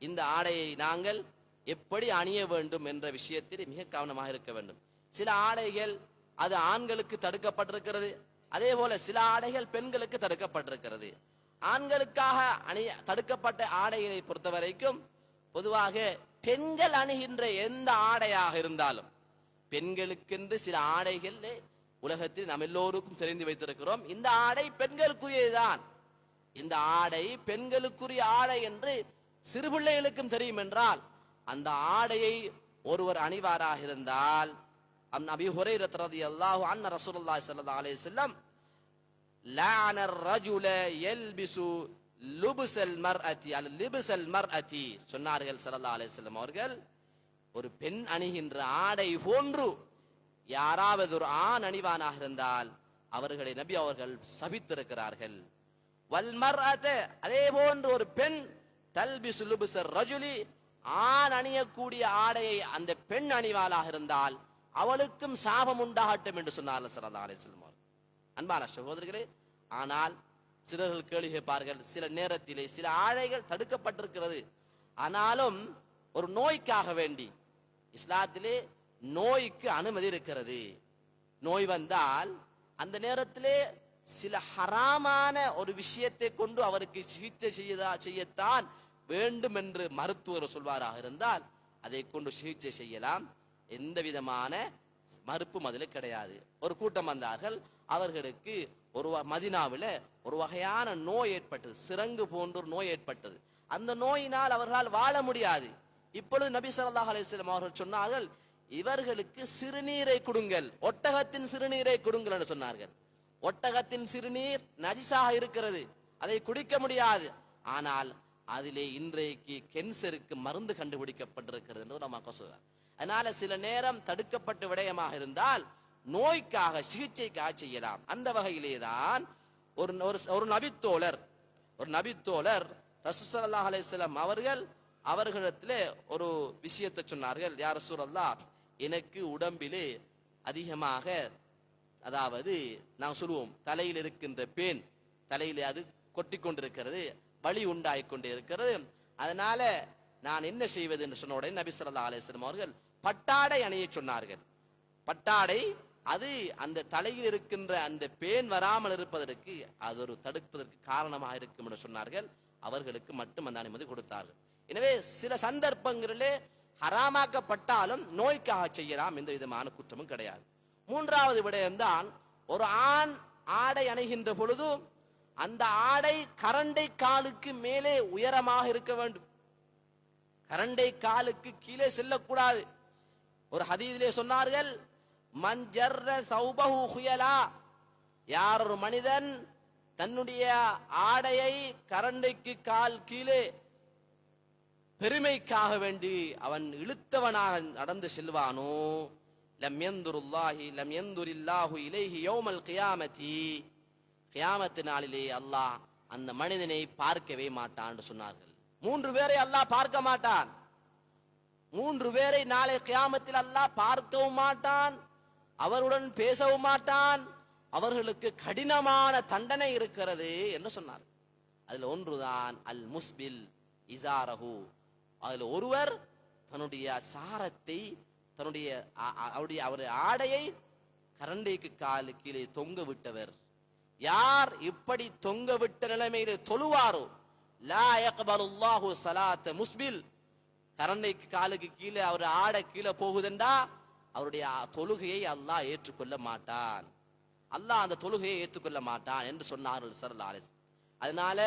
இந்த ஆடையை நாங்கள் எப்படி அணிய வேண்டும் என்ற விஷயத்தில் மிக கவனமாக இருக்க வேண்டும். சில ஆடைகள் அது ஆண்களுக்கு தடுக்கப்பட்டிருக்கிறது, அதே போல சில ஆடைகள் பெண்களுக்கு தடுக்கப்பட்டிருக்கிறது. ஆண்களுக்காக தடுக்கப்பட்ட ஆடைகளை பொறுத்த வரைக்கும் பொதுவாக பெண்கள் அணுகின்ற எந்த ஆடையாக இருந்தாலும், பெண்களுக்கென்று சில ஆடைகள் உலகத்தில் நாம் எல்லோருக்கும் தெரிந்து வைத்திருக்கிறோம். இந்த ஆடை பெண்களுக்குரியதுதான், இந்த ஆடை பெண்களுக்குரிய ஆடை என்று சிறு பிள்ளைகளுக்கும் தெரியும் என்றால் அந்த ஆடையை ஒருவர் அணிவாராக இருந்தால், அபீ ஹுரைரா ரலியல்லாஹு அன்ஹு ரசூலுல்லாஹி ஸல்லல்லாஹு அலைஹி வஸல்லம் லஅன الرجل يلبس لبس المرأة على لبس المرأة சொன்னார்கள் ஸல்லல்லாஹு அலைஹி வஸல்லம் அவர்கள். ஒரு பெண் அணிகின்ற ஆடை போன்று யாராவது ஒரு ஆண் அணிவானாக இருந்தால் அவர்களை நபி அவர்கள் சபித்திருக்கிறார்கள். வல் மர்அத, அதே போன்று ஒரு பெண் தல்பிசு லுபுஸ ரஜுலி, ஆண் அணியக்கூடிய ஆடையை அந்த பெண் அணிவாளாக இருந்தால் அவளுக்கும் சாபம் உண்டாகட்டும் என்று சொன்னார்கள் ஸல்லல்லாஹு அலைஹி வஸல்லம். அன்பான சகோதரர்களே, ஆனால் சிலர்கள் கேள்வி கேட்பார்கள், சில நேரத்திலே சில ஆடைகள் தடுக்கப்பட்டிருக்கிறது, ஆனாலும் ஒரு நோய்க்காக வேண்டி இஸ்லாத்திலே நோய்க்கு அனுமதி இருக்கிறது. நோய் வந்தால் அந்த நேரத்திலே சில ஹராமான ஒரு விஷயத்தை கொண்டு அவருக்கு சிகிச்சை செய்யத்தான் வேண்டும் என்று மருத்துவர் சொல்வாராக இருந்தால் அதை கொண்டு சிகிச்சை செய்யலாம். எந்த விதமான மறுப்பும் அதில் கிடையாது. ஒரு கூட்டம் வந்தார்கள், அவர்களுக்கு ஒரு மதினாவில் ஒரு வகையான நோய் ஏற்பட்டது, சிரங்கு போன்ற ஒரு நோய் ஏற்பட்டது. அந்த நோயினால் அவர்களால் வாழ முடியாது. இப்பொழுது நபி ஸல்லல்லாஹு அலைஹி வஸல்லம் அவர்கள் சொன்னார்கள், இவர்களுக்கு சிறுநீரை கொடுங்கள், ஒட்டகத்தின் சிறுநீரை கொடுங்கள் என்று சொன்னார்கள். ஒட்டகத்தின் சிறுநீர் நஜிஸாக இருக்கிறது, அதை குடிக்க முடியாது. ஆனால் அதிலே இன்றைக்கு கேன்சருக்கு மருந்து கண்டுபிடிக்கப்பட்டிருக்கிறது என்று நம்ம சொல்றார். அதனால சில நேரம் தடுக்கப்பட்ட விடயமாக இருந்தால் நோய்க்காக சிகிச்சைக்காக செய்யலாம். அந்த வகையிலேதான் ஒரு நபித்தோழர் ரசூல் ஸல்லல்லாஹு அலைஹி வஸல்லம் அவர்களிடத்திலே ஒரு விஷயத்தை சொன்னார்கள். யா ரசூலல்லாஹ், எனக்கு உடம்பிலே அதிகமாக, அதாவது நாம் சொல்லுவோம் தலையில் இருக்கின்ற பேன், தலையிலே அது கொட்டி கொண்டிருக்கிறது, வலி உண்டாகி கொண்டே இருக்கிறது, அதனால நான் என்ன செய்வது என்று சொன்ன உடனே நபி ஸல்லல்லாஹு அலைஹி வஸல்லம் அவர்கள் பட்டாடை அணிய சொன்னார்கள். பட்டாடை அது அந்த தலையில் இருக்கின்ற அந்த பேன் வராமல் இருப்பதற்கு அது ஒரு தடுப்பதற்கு காரணமாக இருக்கும் என்று சொன்னார்கள். அவர்களுக்கு மட்டும் அந்த அனுமதி கொடுத்தார்கள். எனவே சில சந்தர்ப்பங்களிலே ஹராமாக்கப்பட்டாலும் நோய்க்காக செய்யலாம், எந்த விதமான குற்றமும் கிடையாது. மூன்றாவது விடயம்தான், ஒரு ஆண் ஆடை அணிகின்ற பொழுது அந்த ஆடை கரண்டை காலுக்கு மேலே உயரமாக இருக்க வேண்டும், கரண்டை காலுக்கு கீழே செல்லக்கூடாது. ஒரு ஹதீஸிலே சொன்னார்கள், மன் ஜர்ர சௌபஹு ஹுயலா, யார் ஒரு மனிதன் தன்னுடைய ஆடையை கரண்டைக்கு கால் கீழே பெருமைக்காக வேண்டி அவன் இழுத்தவனாக நடந்து செல்வானோ, லம் யந்துரில்லாஹு இலைஹி யௌமல் கியாமத்தி, கியாமத்து நாளிலே அல்லாஹ் அந்த மனிதனை பார்க்கவே மாட்டான் என்று சொன்னார்கள். 3 பேரை அல்லாஹ் பார்க்க மாட்டான். 3 பேரை நாளை கியாமத்தில் அல்லாஹ் பார்க்கவும் மாட்டான், அவருடன் பேசவும் மாட்டான், அவர்களுக்கு கடினமான தண்டனை இருக்கிறது என்று சொன்னார். அதில் ஒன்றுதான் அல் முஸ்பில் இசாரஹு. அதில் ஒருவர் தன்னுடைய சாரத்தை, தன்னுடைய அவருடைய ஆடையை கரண்டைக்கு காலு கீழே தொங்க விட்டவர். யார் இப்படி தொங்க விட்ட நிலைமையிலே தொழுவாரோ, லா யக்பலுல்லாஹு ஸலாத்த முஸ்பில், கரண்டைக்கு காலுக்கு கீழே அவர் ஆடை கீழே போகுதுண்டா அவருடைய தொழுகையை அல்லாஹ் ஏற்றுக்கொள்ள மாட்டான். அல்லாஹ் அந்த தொழுகையை ஏற்றுக்கொள்ள மாட்டான் என்று சொன்னார்கள் ஸல்லல்லாஹு அலைஹி வஸல்லம். அதனால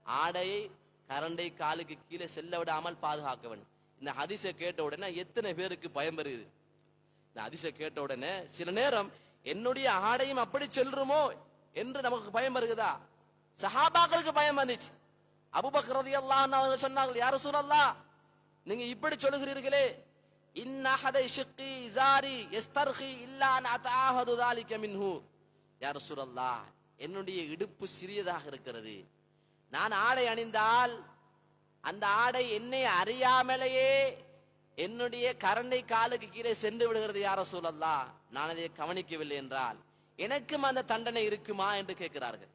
ஆடையை கரண்டை காலுக்கு கீழே செல்ல விடாமல் பாதுகாக்க வேண்டும். இந்த ஹதீஸை கேட்ட உடனே எத்தனை பேருக்கு பயம் வருது? இந்த ஹதீஸை கேட்ட உடனே சில நேரம் என்னுடைய ஆடையும் அப்படி செல்லுமோ என்று நமக்கு பயம் வருகுதா? சஹாபாக்களுக்கு பயம் வந்துச்சு. அபூபக்கர் ரலியல்லாஹு அன்ஹு அவர்கள் சொன்னார்கள், யா ரசூலல்லாஹ், நீங்க இப்படி சொல்லுகிறீர்களே, இன்ன அஹத ஷிக்கி இஸாரி யஸ்தர்ஹி இல்லா அன் அதாஹது ذلك மின்ஹு. யா ரசூலல்லாஹ், என்னுடைய இடுப்பு சிறியதாக இருக்கிறது, நான் ஆடை அணிந்தால் அந்த ஆடை என்னை அறியாமலேயே என்னுடைய கரண்டை காலுக்கு கீழே சென்று விடுகிறது. யா ரசூலல்லாஹ், நான் அதை கவனிக்கவில்லை என்றால் எனக்கும் அந்த தண்டனை இருக்குமா என்று கேட்கிறார்கள்.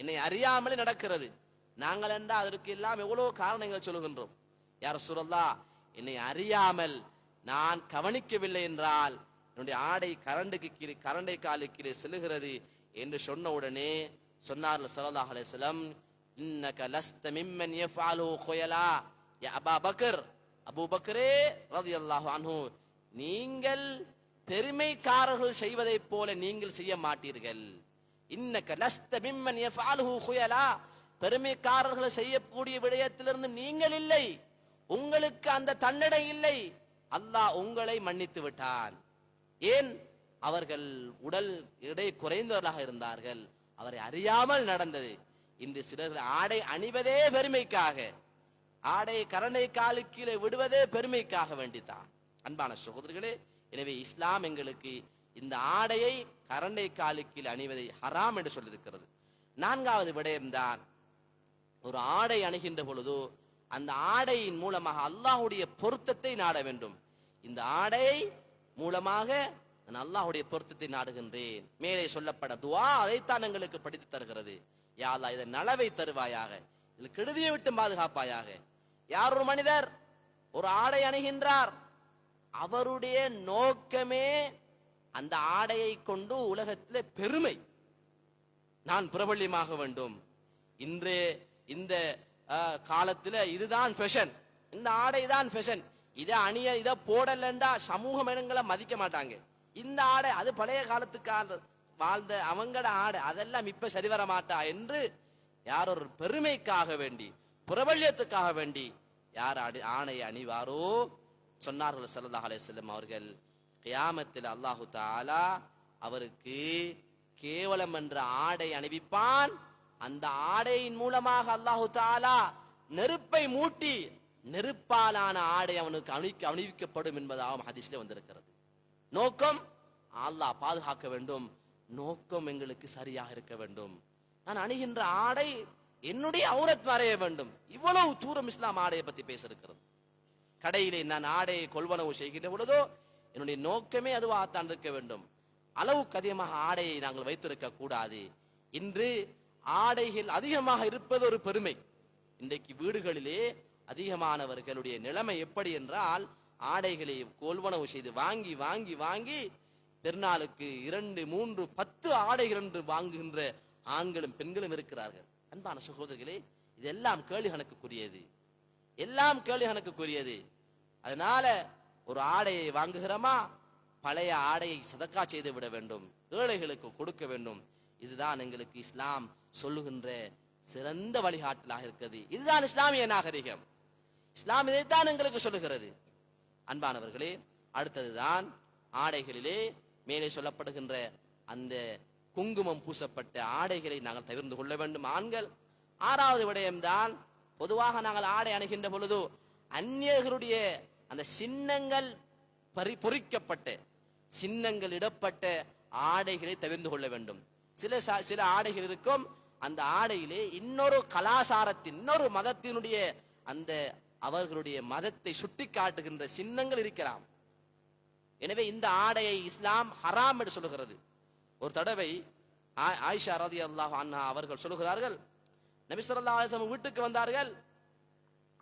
என்னை அறியாமலே நடக்கிறது. நாங்கள் என்றால் அதற்கு எல்லாம் எவ்வளவு காரணங்கள் சொல்லுகின்றோம். யா ரசூலல்லாஹ், என்னை அறியாமல் நான் கவனிக்கவில்லை என்றால் என்னுடைய ஆடை கரண்டை காலுக்கு கீழே செல்லுகிறது என்று சொன்ன உடனே சொன்னார்கள் ஸல்லல்லாஹு அலைஹி வஸல்லம், இன்னக லஸ்த மிம்மன் யஃஅலு குயலா யா அபா பக்கர், அபூபக்கரே ரலியல்லாஹு அன்ஹு, நீங்கள் பெருமைக்காரர்கள் செய்வதைப் போல நீங்கள் செய்ய மாட்டீர்கள். இன்னக லஸ்த மிம்மன் யஃஅலுஹு குயலா, பெருமைக்காரர்கள் செய்யக்கூடிய விடயத்திலிருந்து நீங்கள் இல்லை, உங்களுக்கு அந்த தண்டனை இல்லை, அல்லாஹ் உங்களை மன்னித்து விட்டான். ஏன்? அவர்கள் உடல் எடை குறைந்தவர்களாக இருந்தார்கள், அவரை அறியாமல் நடந்தது. இன்று சிலர் ஆடை அணிவதே பெருமைக்காக, ஆடை கரணை காலு கீழே விடுவதே பெருமைக்காக வேண்டித்தான். அன்பான சகோதரர்களே, எனவே இஸ்லாம் எங்களுக்கு இந்த ஆடையை கரண்டை காலு கீழே அணிவதை ஹராம் என்று சொல்லியிருக்கிறது. 4வது விடயம்தான், ஒரு ஆடை அணுகின்ற பொழுது அந்த ஆடையின் மூலமாக அல்லாஹ்வுடைய பொருத்தத்தை நாட வேண்டும். இந்த ஆடை மூலமாக நான் அல்லாஹ்வுடைய பொருத்தத்தை நாடுகின்றேன். மேலே சொல்லப்பட துஆ அதைத்தான் எங்களுக்கு படித்து தருகிறது. யா அல்லாஹ், இதை நலவை தருவாயாக, இதில் கெடுதியை விட்டு பாதுகாப்பாயாக. யார் ஒரு மனிதர் ஒரு ஆடை அணுகின்றார், அவருடைய நோக்கமே அந்த ஆடையை கொண்டு உலகத்திலே பெருமை, நான் பிரபல்யமாக வேண்டும். இன்று இந்த காலத்துல இதுதான் ஃபேஷன், இந்த ஆடை தான் ஃபேஷன், இதை போடலண்டா சமூகம் எங்களை மதிக்க மாட்டாங்க. இந்த ஆடை அது பழைய காலத்துக்கு வாழ்ந்த அவங்கட ஆடை, அதெல்லாம் இப்ப சரிவர மாட்டா என்று யார் ஒரு பெருமைக்காக வேண்டி, பிரபல்யத்துக்காக வேண்டி யார் ஆணை அணிவாரோ, சொன்னார்கள் ஸல்லல்லாஹு அலைஹி வஸல்லம் அவர்கள், கியாமத்தில் அல்லாஹு தஆலா அவருக்கு கேவலம் என்ற ஆடை அணிவிப்பான். அந்த ஆடையின் மூலமாக அல்லாஹு தஆலா நெருப்பை மூட்டி நெருப்பாலான ஆடை அவனுக்கு அணிவிக்கப்படும் என்பதாகவும் ஹதீஸ்ல வந்திருக்கிறது. நோக்கம் அல்லாஹ் பாதுகாக்க வேண்டும், நோக்கம் எங்களுக்கு சரியாக இருக்க வேண்டும். நான் அணிகின்ற ஆடை என்னுடைய ஔரத் மறைய வேண்டும். இவ்வளவு தூரம் இஸ்லாம் ஆடையை பத்தி பேசியிருக்கிறது. கடையிலே நான் ஆடையை கொள்வனவு செய்கின்ற பொழுதோ என்னுடைய நோக்கமே அதுவாகத்தான் இருக்க வேண்டும். அளவுக்கு அதிகமாக ஆடையை நாங்கள் வைத்திருக்க கூடாது. இன்று ஆடைகள் அதிகமாக இருப்பது ஒரு பெருமை. இன்றைக்கு வீடுகளிலே அதிகமானவர்களுடைய நிலைமை எப்படி என்றால், ஆடைகளை கொள்வனவு செய்து வாங்கி வாங்கி வாங்கி பெருநாளுக்கு 2, 3, 10 ஆடைகள் என்று வாங்குகின்ற ஆண்களும் பெண்களும் இருக்கிறார்கள். அன்பான சகோதரர்களே, இதெல்லாம் கேள்வி கணக்குக்குரியது, எல்லாம் கேள்வி கணக்குக்குரியது. அதனால ஒரு ஆடையை வாங்குகிறோமா, பழைய ஆடையை சதக்கா செய்து விட வேண்டும், ஏழைகளுக்கு கொடுக்க வேண்டும். இதுதான் எங்களுக்கு இஸ்லாம் சொல்லுகின்ற சிறந்த வழிகாட்டலாக இருக்கிறது. இதுதான் இஸ்லாமிய நாகரிகம். இஸ்லாம் இதைத்தான் எங்களுக்கு சொல்லுகிறது. அன்பானவர்களே, அடுத்ததுதான் ஆடைகளிலே மேலே சொல்லப்படுகின்ற அந்த குங்குமம் பூசப்பட்ட ஆடைகளை நாங்கள் தவிர்த்து கொள்ள வேண்டும் ஆண்கள். 6வது விடயம்தான், பொதுவாக நாங்கள் ஆடை அணுகின்ற பொழுது அந்நியர்களுடைய அந்த சின்னங்கள் பொறிக்கப்பட்ட சின்னங்கள் இடப்பட்ட ஆடைகளை தவிர்த்து கொள்ள வேண்டும். சில ஆடைகள் இருக்கும், அந்த ஆடையிலே இன்னொரு கலாசாரத்தின் இன்னொரு மதத்தினுடைய அந்த அவர்களுடைய மதத்தை சுட்டி காட்டுகின்ற சின்னங்கள் இருக்கலாம். எனவே இந்த ஆடையை இஸ்லாம் ஹராம் என்று சொல்லுகிறது. ஒரு தடவை ஆயிஷா ரலியல்லாஹு அன்ஹா அவர்கள் சொல்லுகிறார்கள், நபி ஸல்லல்லாஹு அலைஹி வஸல்லம் வீட்டுக்கு வந்தார்கள்.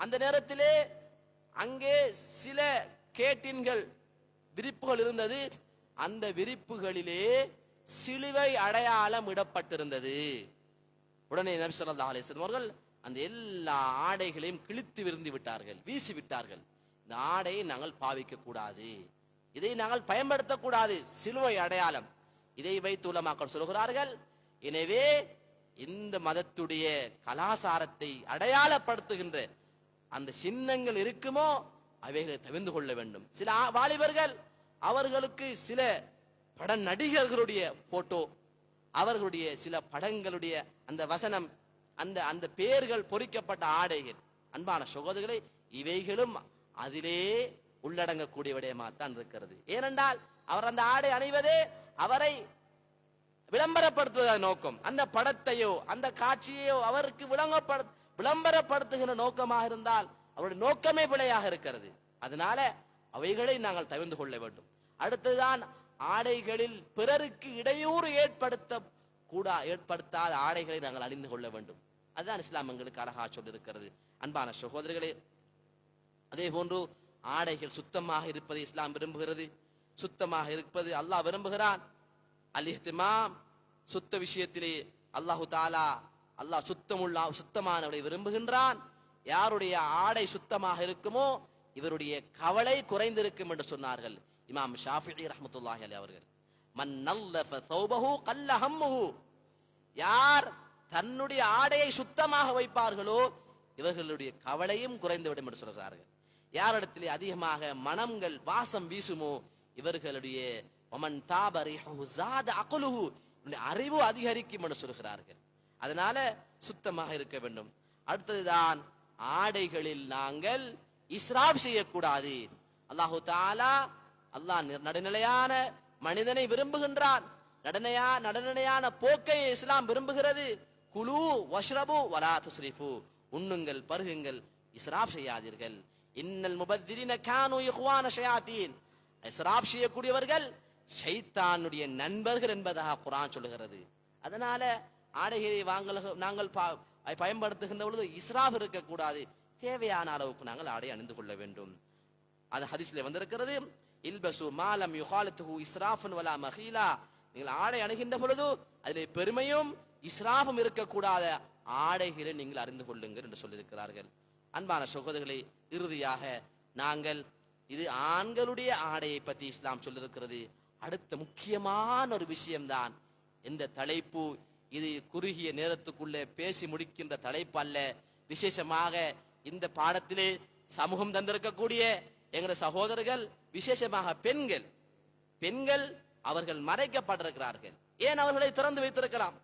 அந்த நேரத்திலே அங்கே சில கேட்டின்கள் விரிப்புகள் இருந்தது. அந்த விரிப்புகளிலே சிலுவை அடையாளம் இடப்பட்டிருந்தது. உடனே நபி ஸல்லல்லாஹு அலைஹி வஸல்லம் அவர்கள் அந்த எல்லா ஆடைகளையும் கிழித்து விருந்து விட்டார்கள், வீசி விட்டார்கள். இந்த ஆடையை நாங்கள் பாவிக்க கூடாது, இதை நாங்கள் பயன்படுத்தக்கூடாது, சிலுவை அடையாளம். இதை வைத்து உலமாக்கள் சொல்கிறார்கள், எனவே இந்த மதத்துடைய கலாசாரத்தை அடையாளப்படுத்துகின்ற அந்த சின்னங்கள் இருக்குமோ அவைகளை தவிர்த்து கொள்ள வேண்டும். சில வாலிபர்கள் அவர்களுக்கு சில பட நடிகர்களுடைய போட்டோ, அவர்களுடைய சில படங்களுடைய அந்த வசனம், அந்த அந்த பெயர்கள் பொறிக்கப்பட்ட ஆடைகள், அன்பான சகோதரர்களை, இவைகளும் அதிலே உள்ளடங்கக்கூடிய விடயமாகத்தான் இருக்கிறது. ஏனென்றால் அவர் அந்த ஆடை அணிவதே அவரை விளம்பரப்படுத்துவதாக நோக்கம். அந்த படத்தையோ அந்த காட்சியையோ அவருக்கு விளம்பரப்படுத்துகிற நோக்கமாக இருந்தால் அவருடைய நோக்கமே பிழையாக இருக்கிறது. அதனால அவைகளை நாங்கள் தவிர்த்து கொள்ள வேண்டும். அடுத்ததுதான் ஆடைகளில் பிறருக்கு இடையூறு ஏற்படுத்தாத ஆடைகளை நாங்கள் அணிந்து கொள்ள வேண்டும். அதுதான் இஸ்லாம் எங்களுக்கு அழகா சொல்லியிருக்கிறது. அன்பான சகோதரர்களே, அதே போன்று ஆடைகள் சுத்தமாக இருப்பதை இஸ்லாம் விரும்புகிறது. சுத்தமாக இருப்பது அல்லாஹ் விரும்புகிறான். அல்-இஹ்திமாம், சுத்த விஷயத்திலே அல்லாஹு தாலா சுத்தமானவரை விரும்புகின்றான். யாருடைய ஆடை சுத்தமாக இருக்குமோ இவருடைய கவலை குறைந்திருக்கும் என்று சொன்னார்கள் இமாம் ஷாஃபிஈ ரஹ்மத்துல்லாஹி அலைஹி அவர்கள். மன் நல்லஃப தௌபஹு கல்ல ஹம்முஹு, யார் தன்னுடைய ஆடையை சுத்தமாக வைப்பார்களோ இவர்களுடைய கவலையும் குறைந்துவிடும் என்று சொல்கிறார்கள். யாரிடத்திலே அதிகமாக மனங்கள் வாசம் வீசுமோ இவர்களுடைய ஒமன் தாப ரிஹுஹு ஸாத அக்லுஹு, அறிவு அதிகரிக்கும் என்று சொல்கிறார்கள். அதனால சுத்தமாக இருக்க வேண்டும். அடுத்ததுதான் ஆடைகளில் நாங்கள் இஸ்ராப் செய்யக்கூடாது. அல்லாஹு தஆலா நடுநிலையான மனிதனை விரும்புகின்றான். நடுநிலையான போக்கை இஸ்லாம் விரும்புகிறது. குலு வஷ்ரபு வலா துஸ்ரிஃபு, உண்ணுங்கள் பருகுங்கள், இஸ்ராப் செய்யாதீர்கள். இன்னல் முபத்திரின கானு இஹ்வான ஷயாத்தீன், இஸ்ராப் செய்யக்கூடியவர்கள் ஷைத்தானுடைய நண்பர்கள் என்பதாக குர்ஆன் சொல்லுகிறது. அதனால ஆடைகளை நாங்கள் பயன்படுத்துகின்ற பொழுது இஸ்ராப் இருக்கக்கூடாது. தேவையான அளவுக்கு நாங்கள் ஆடை அணிந்து கொள்ள வேண்டும். அது ஹதீஸ்ல வந்திருக்கிறது, இல்பசு மாலம் யுகாலத்துஹு இஸ்ராஃபுன் வலா மஹீலா, நீங்கள் ஆடை அணுகின்ற பொழுது அதிலே பெருமையும் இஸ்ராஃபும் இருக்கக்கூடாத ஆடைகளை நீங்கள் அறிந்து கொள்ளுங்கள் என்று சொல்லியிருக்கிறார்கள். அன்பான சகோதரர்களை, இறுதியாக நாங்கள் இது ஆண்களுடைய ஆடையை பற்றி இஸ்லாம் சொல்லியிருக்கிறது. அடுத்த முக்கியமான ஒரு விஷயம்தான் இந்த தலைப்பு. இது குறுகிய நேரத்துக்குள்ளே பேசி முடிக்கின்ற தலைப்பு அல்ல. விசேஷமாக இந்த பாடத்திலே சமூகம் தந்திருக்கக்கூடிய எங்களுடைய சகோதரர்கள், விசேஷமாக பெண்கள் அவர்கள் மறைக்கப்பட்டிருக்கிறார்கள். ஏன் அவர்களை திறந்து வைத்திருக்கலாம்,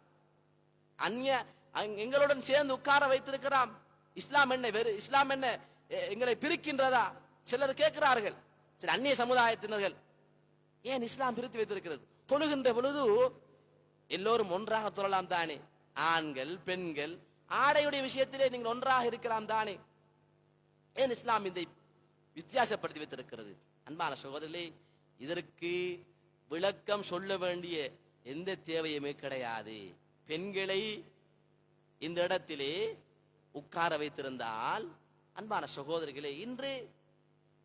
எங்களுடன் சேர்ந்து உட்கார வைத்திருக்கலாம். இஸ்லாம் என்ன எங்களை பிரிக்கின்றதா? சிலர் கேட்கிறார்கள், சில அந்நிய சமுதாயத்தினர்கள், ஏன் இஸ்லாம் பிரித்து வைத்திருக்கிறது? தொழுகின்ற பொழுது எல்லோரும் ஒன்றாக தொழலாம் தானே? ஆண்கள் பெண்கள் ஆடையுடைய விஷயத்திலே நீங்கள் ஒன்றாக இருக்கலாம் தானே? ஏன் இஸ்லாம் இதை வித்தியாசப்படுத்தி வைத்திருக்கிறது? அன்பான சகோதரர்களே, இதற்கு விளக்கம் சொல்ல வேண்டிய எந்த தேவையுமே கிடையாது. பெண்களை இந்த இடத்திலே உட்கார வைத்திருந்தால், அன்பான சகோதரிகளே, இன்று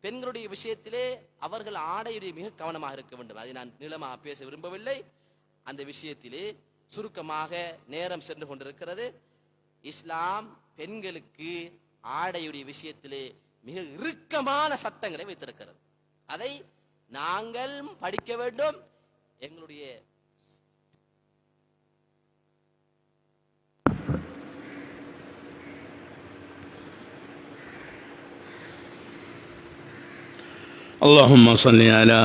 பெண்களுடைய விஷயத்திலே அவர்கள் ஆடையுடைய மிக கவனமாக இருக்க வேண்டும். அதை நான் நீளமாக பேச விரும்பவில்லை. அந்த விஷயத்திலே சுருக்கமாக நேரம் சென்று கொண்டிருக்கிறது. இஸ்லாம் பெண்களுக்கு ஆடையுடைய விஷயத்திலே மிக இறுக்கமான சட்டங்களை வைத்திருக்கிறது. அதை நாங்கள் படிக்க வேண்டும். எங்களுடைய اللهم صل على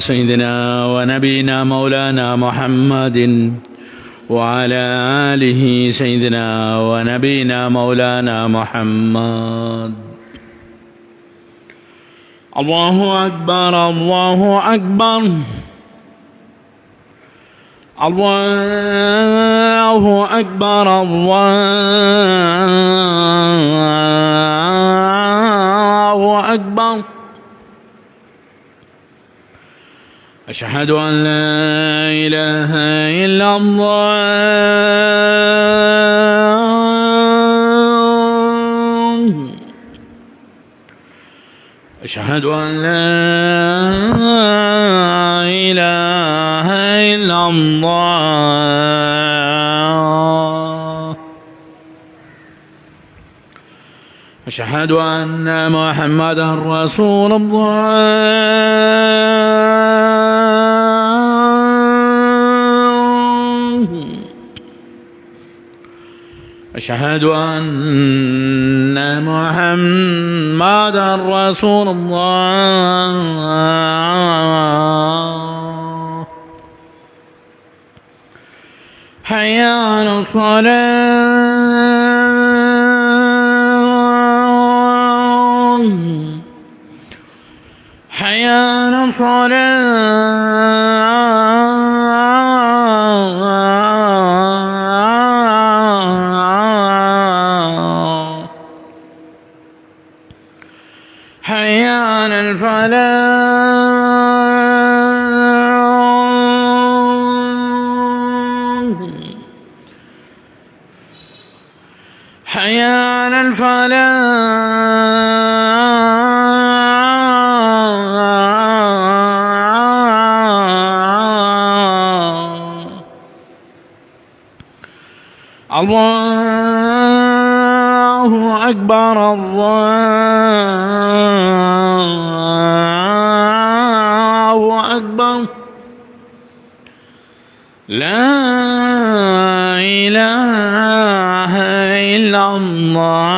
سيدنا ونبينا مولانا محمد وعلى آله سيدنا ونبينا مولانا محمد. الله أكبر الله أكبر الله أكبر الله أكبر أشهد أن لا إله إلا الله أشهد أن لا إله إلا الله أشهد أن محمدا رسول الله أشهد أن محمدا رسول الله حي على الصلاة حي على الصلاة حي على الفلاح حي على الفلاح الله أكبر الله أكبر لا إله إلا الله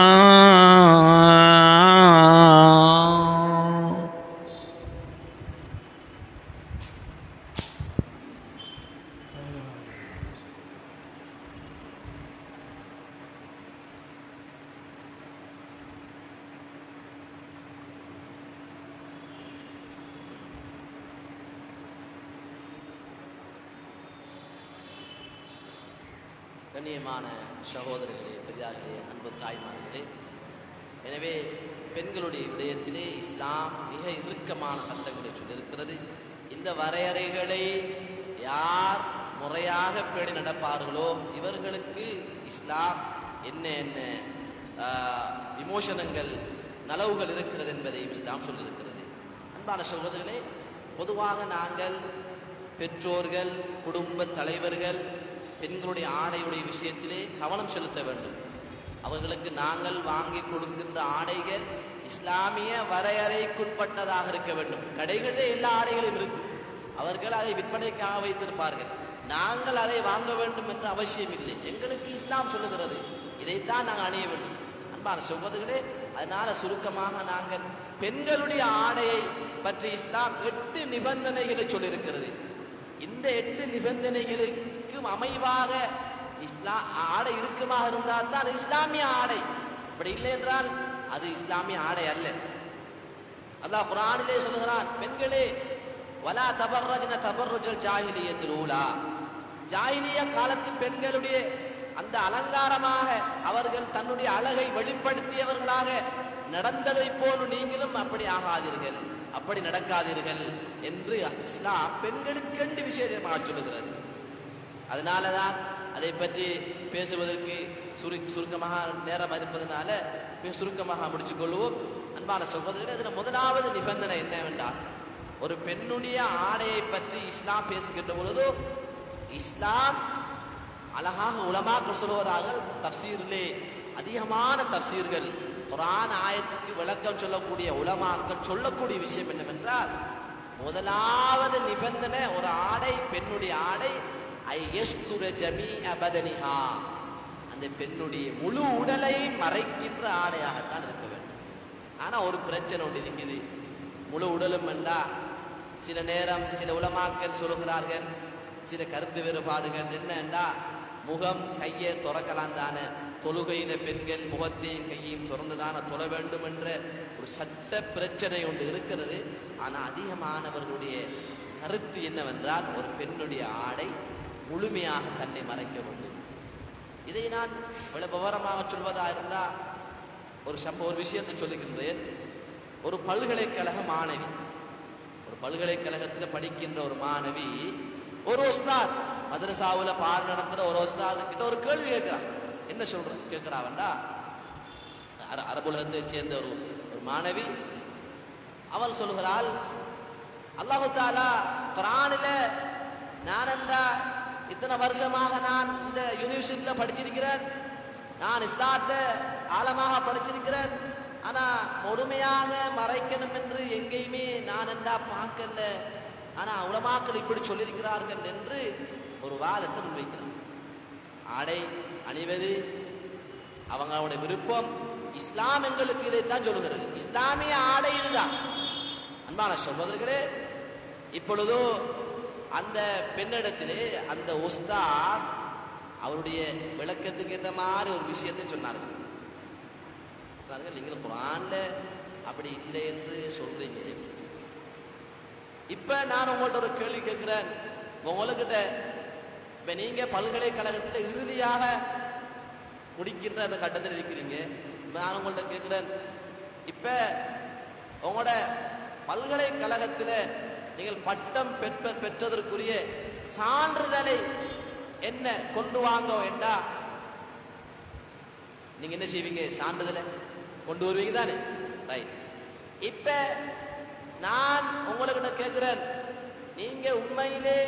கண்ணியமான சகோதரர்களே, பெரியார்களே, அன்பு தாய்மார்களே, எனவே பெண்களுடைய விடயத்திலே இஸ்லாம் மிக இறுக்கமான சட்டங்களை சொல்லியிருக்கிறது. இந்த வரையறைகளை யார் முறையாக பேணி நடப்பார்களோ இவர்களுக்கு இஸ்லாம் என்ன என்ன விமோசனங்கள் நலவுகள் இருக்கிறது என்பதையும் இஸ்லாம் சொல்லியிருக்கிறது. அன்பான சகோதரர்களே, பொதுவாக நாங்கள் பெற்றோர்கள், குடும்ப தலைவர்கள் பெண்களுடைய ஆடையுடைய விஷயத்திலே கவனம் செலுத்த வேண்டும். அவர்களுக்கு நாங்கள் வாங்கி கொடுக்கின்ற ஆடைகள் இஸ்லாமிய வரையறைக்குட்பட்டதாக இருக்க வேண்டும். கடைகளிலே எல்லா ஆடைகளும் இருக்கும், அவர்கள் அதை விற்பனைக்காக வைத்திருப்பார்கள். நாங்கள் அதை வாங்க வேண்டும் என்ற அவசியம் இல்லை. எங்களுக்கு இஸ்லாம் சொல்லுகிறது இதைத்தான் நாங்கள் அணிய வேண்டும். அன்பான சகோதரர்களே, அதனால சுருக்கமாக நாங்கள் பெண்களுடைய ஆடையை பற்றி இஸ்லாம் 8 நிபந்தனைகளை சொல்லியிருக்கிறது. இந்த 8 நிபந்தனைகளுக்கு அமைவாக ஆடை இருக்குமாக இருந்தால் தான் இஸ்லாமிய ஆடை. அப்படி இல்லை என்றால் அது இஸ்லாமிய ஆடை அல்ல. அல்லாஹ் குர்ஆனிலே சொல்கிறான், பெண்களே வலா தபர்ரஜ்ன தபர்ருஜல் ஜாஹிலியத்துல் ஊலா, ஜாஹிலிய காலத்து பெண்களுடைய அந்த அலங்காரமாக அவர்கள் தன்னுடைய அழகை வெளிப்படுத்தியவர்களாக நடந்ததை போல நீங்களும் அப்படி ஆகாதீர்கள், அப்படி நடக்காதீர்கள் என்று இஸ்லாம் பெண்களுக்கென்று விசேஷமாக சொல்லுகிறது. அதனாலதான் அதை பற்றி பேசுவதற்கு சுருக்கமாக நேரம் இருப்பதனால சுருக்கமாக முடிச்சுக் கொள்வோம். அன்பான சகோதரர்களே, அதில் முதலாவது நிபந்தனை என்னவென்றால், ஒரு பெண்ணுடைய ஆடையை பற்றி இஸ்லாம் பேசுகின்ற பொழுது இஸ்லாம் அழகாக உலமாக்கள் சொல்லுகிறார்கள். தஃப்சீரிலே அதிகமான தஃப்சீர்கள் குர்ஆன் ஆயத்துக்கு விளக்கம் சொல்லக்கூடிய உலமாக்கள் சொல்லக்கூடிய விஷயம் என்னவென்றால், முதலாவது நிபந்தனை ஒரு ஆடை, பெண்ணுடைய ஆடை அந்த பெண்ணுடைய முழு உடலை மறைக்கின்ற ஆடையாகத்தான் இருக்க வேண்டும். ஆனா ஒரு பிரச்சனை ஒன்று இருக்குது. முழு உடலும் என்றா சில நேரம் சில உலமாக்கள் சொல்லுகிறார்கள், சில கருத்து வேறுபாடுகள் என்ன என்றா முகம் கையை துறக்கலாம் தானே, தொழுகையில பெண்கள் முகத்தையும் கையையும் திறந்துதானே தொழ வேண்டும் என்ற ஒரு சட்ட பிரச்சனை ஒன்று இருக்கிறது. ஆனால் அதிகமானவர்களுடைய கருத்து என்னவென்றால் ஒரு பெண்ணுடைய ஆடை முழுமையாக தன்னை மறைக்க வேண்டும். இதை நான் விவரமாக சொல்வதா இருந்தால் ஒரு விஷயத்தை சொல்லுகின்றேன். ஒரு பல்கலைக்கழக மாணவி, ஒரு பல்கலைக்கழகத்தில் படிக்கின்ற ஒரு மாணவி ஒரு உஸ்தாத் மதரசாவில் பால் நடத்துகிற ஒரு உஸ்தாது கிட்ட ஒரு கேள்வி கேட்கிறான். என்ன கேட்கிறாவண்டா, அரபுலகத்தை சேர்ந்த ஒரு மாணவி. அவள் சொல்கிறாள், அல்லாஹு தாலா குர்ஆனில நான் என்றா இத்தனை வருஷமாக நான் இந்த யூனிவர்சிட்டியில் படிச்சிருக்கிறேன், நான் இஸ்லாத்தை ஆழமாக படிச்சிருக்கிறேன், ஆனா முழுமையாக மறைக்கணும் என்று எங்கேயுமே நான் என்றா பார்க்கல, ஆனா உலமாக்கள் இப்படி சொல்லியிருக்கிறார்கள் என்று ஒரு வாதத்தை முன்வைக்கிறார். ஆடை அணிவது அவங்களுடைய விருப்பம். இஸ்லாம் எங்களுக்கு இதைத்தான் சொல்லுகிறது. இஸ்லாமிய ஆடை இதுதான். அன்பான சொல்வதற்கே இப்பொழுதோ அந்த பெண்ணிடத்திலே அந்த உஸ்தாத் அவருடைய விளக்கத்துக்கு ஏற்ற மாதிரி ஒரு விஷயத்தை சொன்னார்கள். நீங்கள் குர்ஆன்ல அப்படி இல்லை என்று சொல்றீங்க. இப்ப நான் உங்கள்ட்ட ஒரு கேள்வி கேட்கிறேன். உங்ககிட்ட இப்ப நீங்க பல்கலைக்கழகத்தில் இறுதியாக முடிக்கின்ற அந்த கட்டத்தில் இருக்கிறீங்க. நான் உங்கள்ட்ட கேட்கிறேன், இப்ப உங்களோட பல்கலைக்கழகத்தில் நீங்கள் பட்டம் பெற்றதற்குரிய சான்றிதழை என்ன கொண்டு வாங்க வேண்டா, நீங்க என்ன செய்வீங்க? சான்றிதழை கொண்டு வருவீங்க தானே? ரைட். இப்ப நான் உங்ககிட்ட கேட்கிறேன், நீங்க உண்மையிலே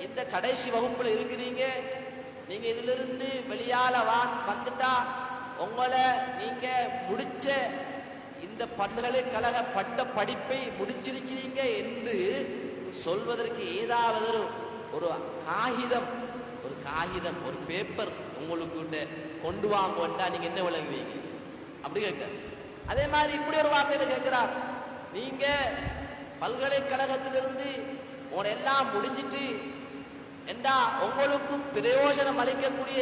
இந்த கடைசி வகுப்புல இருக்கிறீங்க, நீங்க இதுல இருந்து வெளியால வந்துட்டா உங்களை நீங்க முடிச்ச இந்த பல்கலைக்கழக பட்ட படிப்பை முடிச்சிருக்கிறீங்க என்று சொல்வதற்கு ஏதாவது ஒரு காகிதம் ஒரு பேப்பர் உங்களுக்கு கொண்டு வாங்க வேண்டா, நீங்க என்ன விளங்குவீங்க? அப்படி கேட்க. அதே மாதிரி இப்படி ஒரு வார்த்தையில கேட்கிறார், நீங்க பல்கலைக்கழகத்திலிருந்து உங்களை எல்லாம் முடிஞ்சிட்டு என்றா உங்களுக்கு பிரயோஜனம் அளிக்கக்கூடிய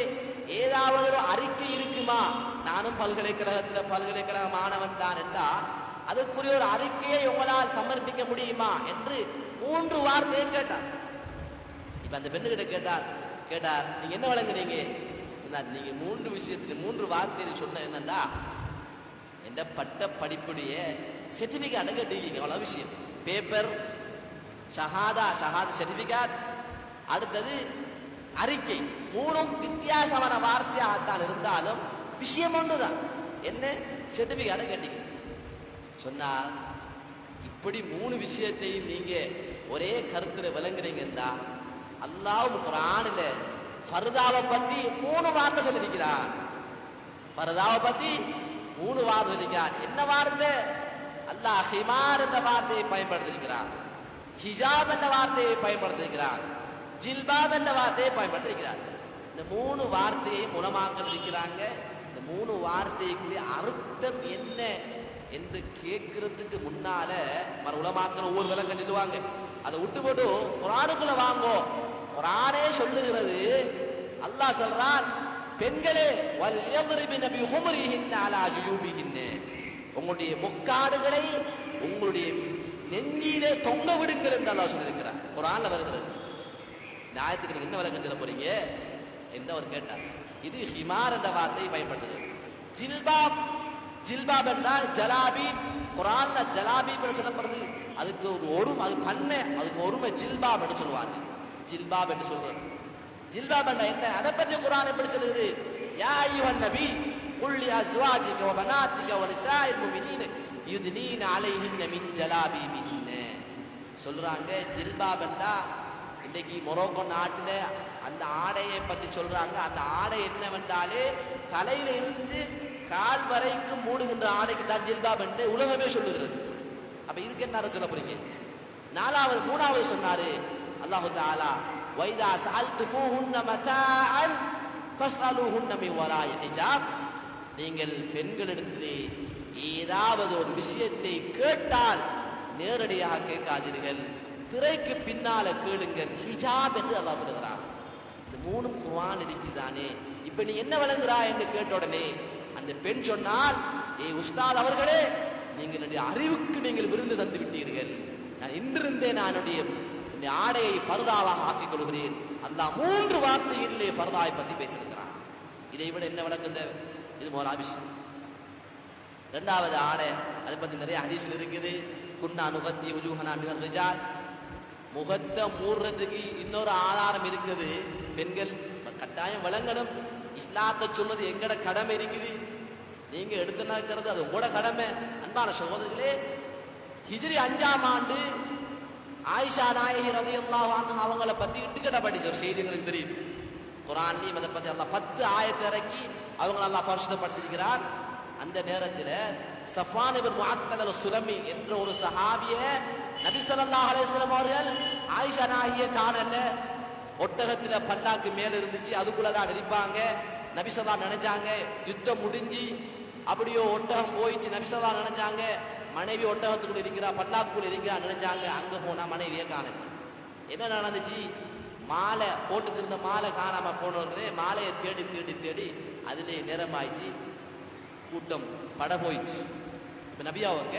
ஏதாவது ஒரு அறிக்கை இருக்குமா? நானும் பல்கலைக்கழக மாணவன் தான் என்றா அதுக்குரிய ஒரு அறிக்கையை உங்களால் சமர்ப்பிக்க முடியுமா என்று 3 வார்த்தையை கேட்டார். இப்ப அந்த பெண்ணுகிட்ட கேட்டார் நீங்க என்ன வழங்குறீங்க? நீங்க 3 விஷயத்துல 3 வார்த்தையை சொன்ன என்னண்டா, எந்த பட்ட படிப்புடைய சர்டிபிகேட் கேட்டீங்க. அவ்வளவு விஷயம். பேப்பர், ஷஹாதா சர்டிபிகேட், அடுத்தது அறிக்கை. 3ம் வித்தியாசமான வார்த்தையாகத்தான் இருந்தாலும் விஷயம் ஒன்றுதான். என்ன? சர்டிபிகேட் கேட்டீங்க. சொன்னார், இப்படி 3 விஷயத்தையும் நீங்க ஒரே கருத்துல விளங்குறீங்கன்னா அல்லாஹ் குர்ஆனில ஃபர்தாவை பத்தி 3 வார்த்தை சொல்லியிருக்கிறார். ஃபர்தாவை பத்தி 3 வார்த்தை சொல்லியிருக்கிறார். என்ன வார்த்தை? அல்லாஹ் ஹிமார் என்ற வார்த்தையை பயன்படுத்தியிருக்கிறார், ஹிஜாப் என்ற வார்த்தையை பயன்படுத்தியிருக்கிறார், ஜில்பாப் என்ற வார்த்தையை பயன்படுத்தியிருக்கிறார். இந்த 3 வார்த்தையை உலமாக்கள் இருக்கிறாங்க. இந்த 3 வார்த்தைக்குரிய அர்த்தம் என்ன என்று கேட்கறதுக்கு முன்னால உலமாக்கள் ஒவ்வொரு விளக்கம் சொல்லுவாங்க. அதை விட்டு போட்டு குர்ஆனுக்குள்ள வாங்கோ. குர்ஆனே சொல்லுகிறது, அல்லாஹ் சொல்றான், பெண்களே வல்யத்ரிபின பிஹும்ரிஹின்ன அலா ஜுயூபிஹின்ன, உங்களுடைய முக்காடுகளை உங்களுடைய நெஞ்சிலே தொங்க விடுங்கள் என்று அல்லாஹ் சொல்லியிருக்கிறார். குர்ஆன்ல வருகிறது. இந்த ஆயத்துக்கு நீங்க என்ன விளக்கம் சொல்ல போறீங்க என்று அவர் கேட்டார். இது ஹிமார் என்ற வார்த்தையை பயன்படுத்துது. ஜில்பாப் என்றால் ஜலாபீப். குர்ஆன்ல ஜலாபீப் என்று சொல்லப்படுது. அதுக்கு அது பண்ண அதுக்கு ஒருமை ஜில்பாப் என்று சொல்லுவாங்க. ஜில்பாப் என்று சொல்றது. ஜில்பாப் என்ன? அதை பற்றி குர்ஆன் எப்படி சொல்லுது? யா அய்யுஹன் நபி குல் லி அஸ்வாஜிக வ பனாத்திக வ நிசாஇல் முஃமினீன யுத்னீன அலைஹின்ன மின் ஜலாபீபிஹின்ன சொல்றாங்க. ஜில்பாப் என்றா இன்னைக்கு மொரோக்கோ நாட்டுல அந்த ஆடையை பத்தி சொல்றாங்க. அந்த ஆடை என்னவென்றாலே தலையில இருந்து கால் வரைக்கும் மூடுகின்ற ஆடைக்கு தான் ஜில்பாப் என்று உலகமே சொல்லுகிறது. அப்ப இதுக்கு என்ன சொல்ல போறீங்க? 3வது சொன்னாரு அல்லாஹு தஆலா, வைதா சஅல்துமூஹுன்ன மதாஅன் ஃபஸ்அலூஹுன்ன மின் வராஇ ஹிஜாப், நீங்கள் பெண்களிடத்திலே ஏதாவது ஒரு விஷயத்தை கேட்டால் நேரடியாக கேட்காதீர்கள், திரைக்கு பின்னால கேளுங்கள், ஹிஜாப் என்று அல்லாஹ் சொல்கிறார். இந்த 3 குர்ஆன் இருக்குதானே, இப்ப நீ என்ன விளங்குறா என்று கேட்ட உடனே அந்த பெண் சொன்னால், ஏ உஸ்தாத் அவர்களே, நீங்கள் என்னுடைய அறிவுக்கு நீங்கள் விருந்து தந்து விட்டீர்கள். நான் இன்றிருந்தே நான் என்னுடைய ஆடையை ஃபர்தாவாக ஆக்கிக் கொள்கிறேன். அல்லாஹ் 3 வார்த்தைகளிலே ஃபர்தாவை பத்தி பேசியிருக்கிறான். இதை விட என்ன விளக்குந்த? இது முதலாவது விஷயம். இரண்டாவது ஆடை, அதை பத்தி நிறைய ஹதீஸ்கள் இருக்குது. குன்னா நுகத்தி உஜூஹனா மினர் ரிஜால், முகத்தை மூடுறதுக்கு இன்னொரு ஆதாரம் இருக்குது. பெண்கள் கட்டாயம் விளங்கணும். இஸ்லாத்தை சொல்றது எங்கட கடமை இருக்குது. நீங்க எடுத்து நடக்கிறது அது உங்களோட கடமை. அன்பான சகோதரர்களே, ஹிஜ்ரி 5ஆம் ஆண்டு ஆயிஷா நாயகி ரலியல்லாஹு அன்ஹா அவங்கள பத்தி இட்டுக்கட்ட படிச்ச ஒரு செய்தி எங்களுக்கு தெரியும். குர்ஆன்லயும் அதை பத்தி அல்லாஹ் 10 ஆயத்தை இறக்கி அவங்களை அல்லாஹ் பரிசுத்தப்படுத்தியிருக்கிறார். அந்த நேரத்தில் சஃப்வான் இப்னு முஅத்தல் அல்-சுலமி என்ற ஒரு சஹாபிய நபி ஸல்லல்லாஹு அலைஹி வஸல்லம் அவர்கள் ஆயிஷா நாயகியை காணல. ஒட்டகத்துல பல்லாக்கு மேல இருந்துச்சு, அதுக்குள்ளதான் அடிப்பாங்க. நபி ஸல்லல்லாஹு நினைச்சாங்க யுத்தம் முடிஞ்சு அப்படியோ ஒட்டகம் போயிடுச்சு. நபி ஸல்லல்லாஹு நினைச்சாங்க மனைவி ஒட்டகத்துக்குள்ள இருக்கிறா, பல்லாக்குள்ள இருக்கிறா நினைச்சாங்க. அங்க போனா மனைவியை காணல. என்ன நடந்துச்சு? மாலை போட்டுட்டு இருந்த மாலை காணாம போனோடனே மாலையை தேடி தேடி தேடி அதிலே நேரமாயிடுச்சு. கூட்டம் படை போயிடுச்சு. இப்ப நபியா அவங்க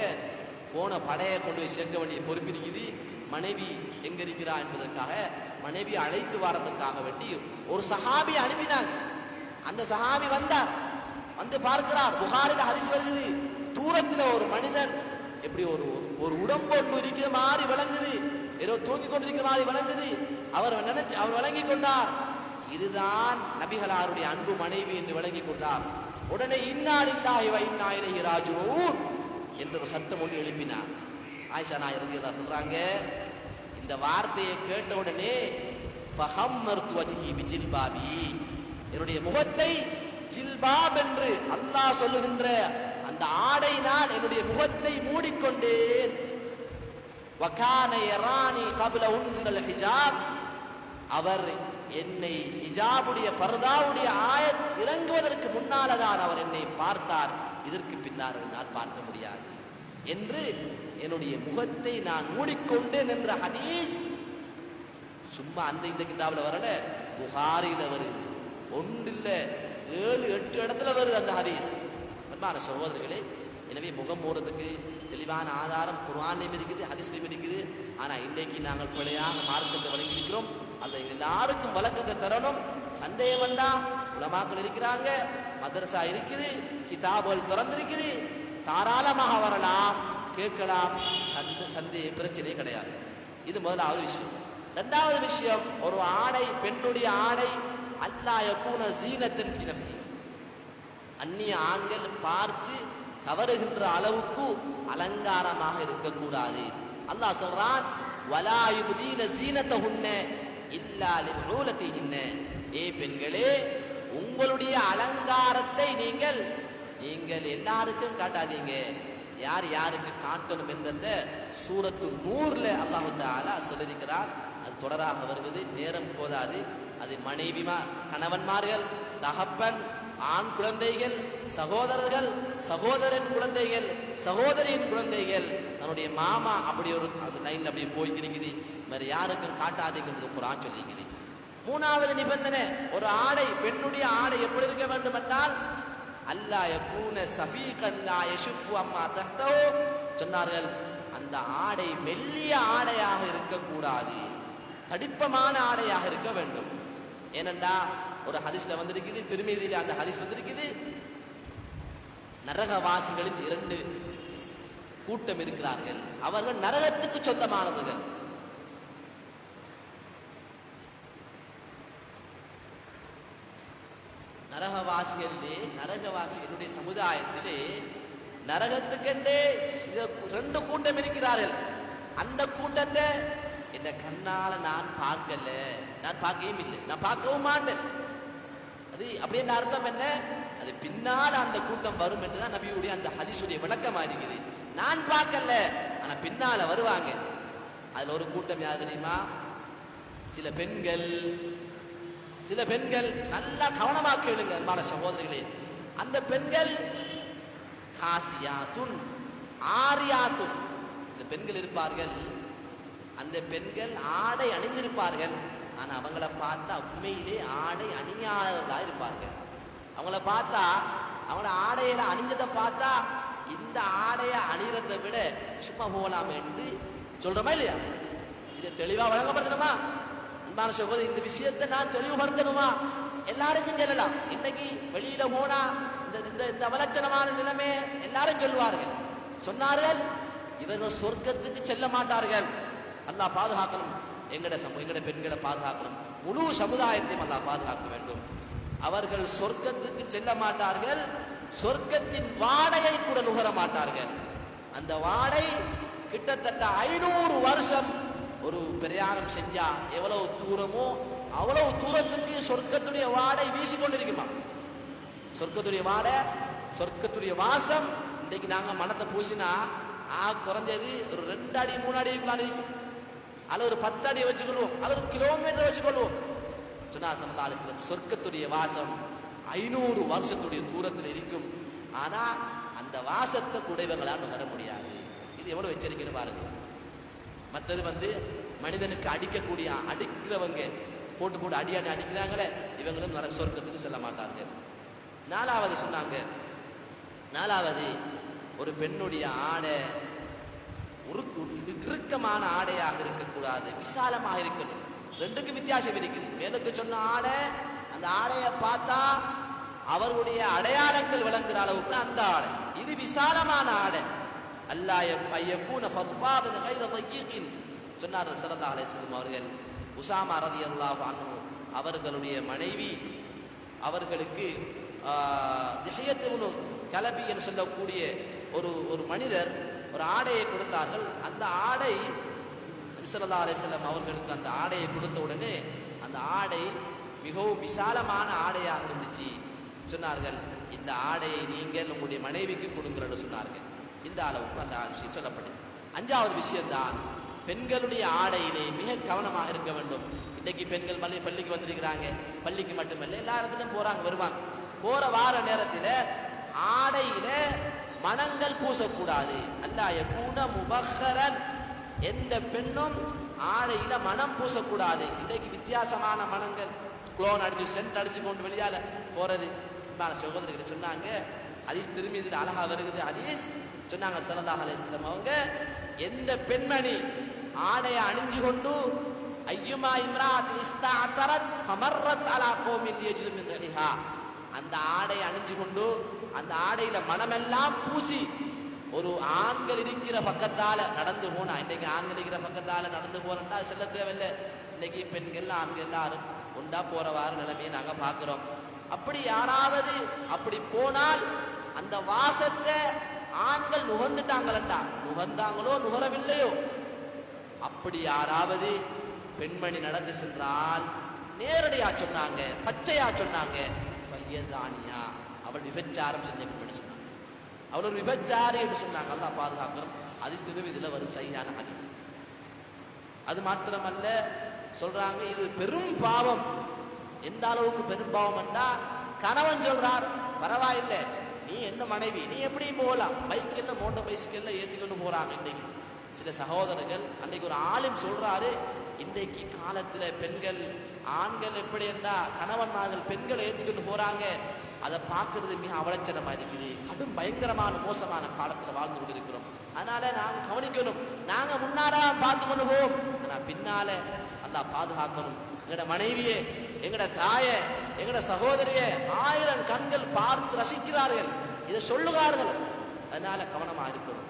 போன படையை கொண்டு போய் சேர்க்க வேண்டிய பொறுப்பு இருக்குது. மனைவி எங்க இருக்கிறா என்பதற்காக மனைவியை அழைத்து வரதுக்காக வேண்டி ஒரு சஹாபியை அனுப்பினாங்க. அந்த சஹாபி வந்தார், வந்து பார்க்கிறார். புகாரில் ஹதீஸ் வருகிறது, தூரத்தில் ஒரு மனிதன் எப்படி ஒரு உடம்போடு இருக்கிற மாதிரி விளங்குது, ஏதோ தூங்கி கொண்டிருக்கிற மாதிரி விளங்குது. அவர் விளங்கி கொண்டார், இதுதான் நபிகளாருடைய அன்பு மனைவி என்று விளங்கி கொண்டார். உடனே இன்னா லில்லாஹி வ இன்னா இலைஹி ராஜிஊன் என்ற ஒரு சத்தம் ஒன்று எழுப்பினார். ஆயிஷா நாயகி ரலியல்லாஹு சொல்றாங்க, இந்த வார்த்தையை கேட்ட உடனே ஃபஹம்மர்து வஜ்ஹி பிஜில்பாபி, என்னுடைய முகத்தை ஜில்பாப் என்று அல்லாஹ் சொல்லுகின்ற அந்த ஆடையினால் என்னுடைய முகத்தை மூடிக்கொண்டேன். வகான யரானி கப்ல உன்ஸில் ஹிஜாப், அவர் என்னை ஹிஜாபுடைய ஃபர்தாவுடைய ஆயத் இறங்குவதற்கு முன்னால்தான் அவர் என்னை பார்த்தார், இதற்கு பின்னால் என்னால் பார்க்க முடியாது என்று என்னுடைய முகத்தை நான் மூடிக்கொண்டேன் என்ற ஹதீஸ் சும்மா அந்த இந்த கிதாபில் வரல, புகாரில வருது. ஒன்றில் 7-8 இடத்துல வருது அந்த ஹதீஸ். அன்பான சகோதரர்களே, எனவே முகம் மூடுறதுக்கு தெளிவான ஆதாரம் குர்ஆன்லையும் இருக்குது, ஹதீஸ்லையும் இருக்குது. ஆனால் இன்றைக்கு நாங்கள் பிழையாக மார்க்கத்தை வழங்கியிருக்கிறோம். அதை எல்லாருக்கும் வழக்கத்தை தரணும். சந்தேகம் வேண்டாம், உலமாக்கள் இருக்கிறாங்க, மதரசா இருக்குது, கிதாபுகள் திறந்திருக்குது, தாராளமாக வரலாம், கேட்கலாம். சந்தேக பிரச்சனையே கிடையாது. இது முதலாவது விஷயம். இரண்டாவது விஷயம், ஒரு ஆடை, பெண்ணுடைய ஆடை அல்லா யகூன ஸீனத்தன் ஃபீ நஃப்ஸி, அந்நிய ஆண்கள் பார்த்து கவருகின்ற அளவுக்கு அலங்காரமாக இருக்கக்கூடாது. அல்லாஹ் சொல்றான், வலா யுப்தீன ஸீனத்தஹுன்ன இல்லா லிபூலத்திஹின்ன, ஏ பெண்களே, உங்களுடைய அலங்காரத்தை நீங்கள் எல்லாருக்கும் காட்டாதீங்க. யார் யாருக்கு காட்டணும் என்றத சூரத்து நூர்ல அல்லாஹ் தஆலா சொல்லியிருக்கிறார். அது தொடராக வருகிறது, நேரம் போதாது. அது மனைவிமார், கணவன்மார்கள், தகப்பன், ஆண் குழந்தைகள், சகோதரர்கள், சகோதரன் குழந்தைகள், சகோதரியின் குழந்தைகள், தன்னுடைய மாமா, அப்படி ஒரு அந்த லைன்ல அப்படியே போய்க்கிருக்குது. வேற யாருக்கும் காட்டாதீங்கிறது குர்ஆன் சொல்லியிருக்குது. மூணாவது நிபந்தனை, ஒரு ஆடை, பெண்ணுடைய ஆடை எப்படி இருக்க வேண்டும் என்றால், அல்லா யகூன சஃபீகன் லா யஷுஃபு அம்மா தஹ்தஹு, சொன்னார்கள் அந்த ஆடை மெல்லிய ஆடையாக இருக்கக்கூடாது, தடிப்பமான ஆடையாக இருக்க வேண்டும். ஏனென்றா ஒரு ஹதீஸ்ல வந்திருக்குது, திருமீதியில அந்த ஹதீஸ் வந்திருக்குது, நரகவாசிகளில் 2 கூட்டம் இருக்கிறார்கள், அவர்கள் நரகத்துக்கு சொந்தமானவர்கள். நரகவாசிகளுடைய சமுதாயத்திலே நரகத்துக்கென்றே 2 கூட்டம் இருக்கிறார்கள். அந்த கூட்டத்தை இந்த கண்ணால நான் பார்க்கல, நான் பார்க்கவும் இல்லை, நான் பார்க்கவும் மாட்டேன். அது அப்படியே அர்த்தம் என்ன? அது பின்னால் அந்த கூட்டம் வரும் என்றுதான் நபியுடைய அந்த ஹதீஸுடைய விளக்கமா இருக்குது. நான் பார்க்கல, ஆனா பின்னால வருவாங்க. அதுல ஒரு கூட்டம் யார் தெரியுமா? சில பெண்கள் நல்லா கவனமாக கேளுங்க அன்பான சகோதரிகளே. அந்த பெண்கள் காசியாத்துன் ஆரியாத்துன், சில பெண்கள் இருப்பார்கள், அந்த பெண்கள் ஆடை அணிந்திருப்பார்கள், ஆனா அவங்கள பார்த்தா உண்மையிலே ஆடை அணியாதவர்களா இருப்பார்கள். அவங்கள பார்த்தா அவங்கள ஆடையில அணிஞ்சதை பார்த்தா இந்த ஆடையை அணிகிறதை விட சும்மா போகலாம் என்று சொல்றோமா இல்லையா? இதை தெளிவா வழங்கப்படுத்தணுமா? அன்பான சகோதரி, இந்த விஷயத்தை நான் தெளிவுபடுத்தணுமா? எல்லாருக்கும் சொல்லலாம். இன்னைக்கு வெளியில போனா இந்த அவலட்சணமான நிலைமை எல்லாரும் சொல்லுவார்கள். சொன்னார்கள், இவர்கள் சொர்க்கத்துக்கு செல்ல மாட்டார்கள். அல்லாஹ் பாதுகாக்கணும். எங்கட பெண்களை பாதுகாக்கணும். முழு சமுதாயத்தையும் அல்லாஹ் பாதுகாக்க வேண்டும். அவர்கள் சொர்க்கத்துக்கு செல்ல மாட்டார்கள். சொர்க்கத்தின் வாடையை கூட நுகர மாட்டார்கள். அந்த வாடை கிட்டத்தட்ட 500 வருஷம் ஒரு பிரயாணம் செஞ்சா எவ்வளவு தூரமோ அவ்வளவு தூரத்துக்கு சொர்க்கத்துடைய வாடை வீசிக்கொண்டிருக்குமா. சொர்க்கத்துடைய வாடை, சொர்க்கத்துடைய வாசம். இன்றைக்கு நாங்க மனத்தை பூசினா குறைஞ்சது ஒரு 2 அடி 3 அடிக்குள்ளான இருக்கும். அல்லது ஒரு 10 அடி வச்சுக்கொள்வோம், அல்லது ஒரு கிலோமீட்டர் வச்சுக்கொள்வோம். சொர்க்கத்துடைய வாசம் 500 வருஷத்துடைய தூரத்தில் இருக்கும். ஆனா அந்த வாசத்தை கூட இவங்களால் நுகர முடியாது. இது எவ்வளவு எச்சரிக்கைன்னு பாருங்க. மற்றது மனிதனுக்கு அடிக்கிறவங்க போட்டு அடியானி அடிக்கிறாங்களே, இவங்களும் சொர்க்கத்துக்கு செல்ல மாட்டார்கள். நாலாவது சொன்னாங்க, நாலாவது ஒரு பெண்ணுடைய ஆடை இறுக்கமான ஆடையாக இருக்கக்கூடாது, விசாலமாக இருக்கணும். ரெண்டுக்கும் வித்தியாசம் இருக்குது. மேலுக்கு சொன்ன ஆடை, அந்த ஆடையை பார்த்தா அவருடைய அடையாளங்கள் விளங்குற அளவுக்கு அந்த ஆடை. இது விசாலமான ஆடை. சொன்னார் ஸல்லல்லாஹு அலைஹி வஸல்லம் அவர்கள். உஸாமா ரலியல்லாஹு அன்ஹு அவர்களுடைய மனைவி அவர்களுக்கு திஹ்யத் இப்னு கலபி என்று சொல்லக்கூடிய ஒரு மனிதர் ஒரு ஆடையை கொடுத்தார்கள். அந்த ஆடை நபி ஸல்லல்லாஹு அலைஹி வஸல்லம் அவர்களுக்கு அந்த ஆடையை கொடுத்த உடனே அந்த ஆடை மிகவும் விசாலமான ஆடையாக இருந்துச்சு. சொன்னார்கள், இந்த ஆடையை நீங்கள் உங்களுடைய மனைவிக்கு கொடுங்கள்னு சொன்னார்கள். இந்த அளவுக்கு அந்த விஷயம் சொல்லப்பட்டது. 5வது விஷயம்தான், பெண்களுடைய ஆடையிலே மிக கவனமாக இருக்க வேண்டும். இன்னைக்கு பெண்கள் பள்ளிக்கு வந்திருக்கிறாங்க. பள்ளிக்கு மட்டுமல்ல, எல்லா இடத்துலையும் போறாங்க வருவாங்க. போற வார நேரத்தில் ஆடையில மணங்கள் பூசக்கூடாது. அல்லா யகூன முபக்கரன், எந்த பெண்ணும் ஆடையில மனம் பூசக்கூடாது. இன்னைக்கு வித்தியாசமான மனங்கள், குளோன் அடிச்சு சென்ட் அடிச்சு கொண்டு வெளியால போறது. சகோதரிகள் சொன்னாங்க, ஹதீஸ் திருமிதியில் அழகா வருகிறது. ஹதீஸ் சொன்னாங்க ஸல்லல்லாஹு அலைஹி வஸல்லம் அவங்க, எந்த பெண்மணி ஆடையை அணிஞ்சு கொண்டு ஐயுமா இம்ராத் இஸ்தஅதரத் ஃபமர்ரத் அலா கௌமின் யஜிது மின் ரிஹா, அந்த ஆடையை அணிஞ்சு கொண்டு அந்த ஆடையில மனமெல்லாம் பூசி ஒரு ஆண்கள் இருக்கிற பக்கத்தால நடந்து போனா, இன்னைக்கு ஆண்கள் இருக்கிற பக்கத்தால நடந்து போறோம்னா அது செல்ல தேவையில்லை. இன்னைக்கு பெண்கள் ஆண்கள் எல்லாரும் உண்டா போற வார நிலைமையை நாங்க பார்க்கிறோம். அப்படி யாராவது அப்படி போனால் அந்த வாசத்தை ஆண்கள் நுகர்ந்துட்டாங்களா, நுகர்ந்தாங்களோ நுகரவில்லையோ, அப்படி யாராவது பெண்மணி நடந்து சென்றால் நேரடியா சொன்னாங்க, பச்சையா சொன்னாங்க, ஃபையஸானியா, அவள் விபச்சாரம் செஞ்ச பெண்மணி சொன்னாங்க. அவள் ஒரு விபச்சாரி என்று சொன்னாங்க. அல்லாஹ் பாதுகாக்கணும். ஹதீஸ் திருமதியில் வரும் சரியான ஹதீஸ். அது மாத்திரமல்ல, சொல்றாங்க இது பெரும் பாவம். எந்த அளவுக்கு பெரும் பாவம் என்றா, கணவன் சொல்றார், பரவாயில்லை நீ என்ன மனைவி, நீ எப்படியும் போகலாம், பைக்கெல்ல மோட்டார் பைஸ்கெல்ல ஏற்றிக்கொண்டு போறாங்க. இன்றைக்கு சில சகோதரர்கள், அன்றைக்கு ஒரு ஆளும் சொல்றாரு, இன்றைக்கு காலத்துல பெண்கள் ஆண்கள் எப்படி என்றா கணவன்மார்கள் பெண்களை ஏற்றிக்கொண்டு போறாங்க, அதை பார்க்கறது மிக அவலட்சணமா இருக்குது. கடும் பயங்கரமான மோசமான காலத்துல வாழ்ந்து கொண்டு இருக்கிறோம். அதனால நாங்க கவனிக்கணும். நாங்க முன்னால பார்த்து கொண்டு போவோம், ஆனா பின்னால அல்லாஹ் பாதுகாக்கணும். எங்கட மனைவியே, எங்கட தாய, எங்கட சகோதரிய 1000 கண்கள் பார்த்து ரசிக்கிறார்கள், இதை சொல்லுகிறார்கள். அதனால கவனமாக இருக்கணும்.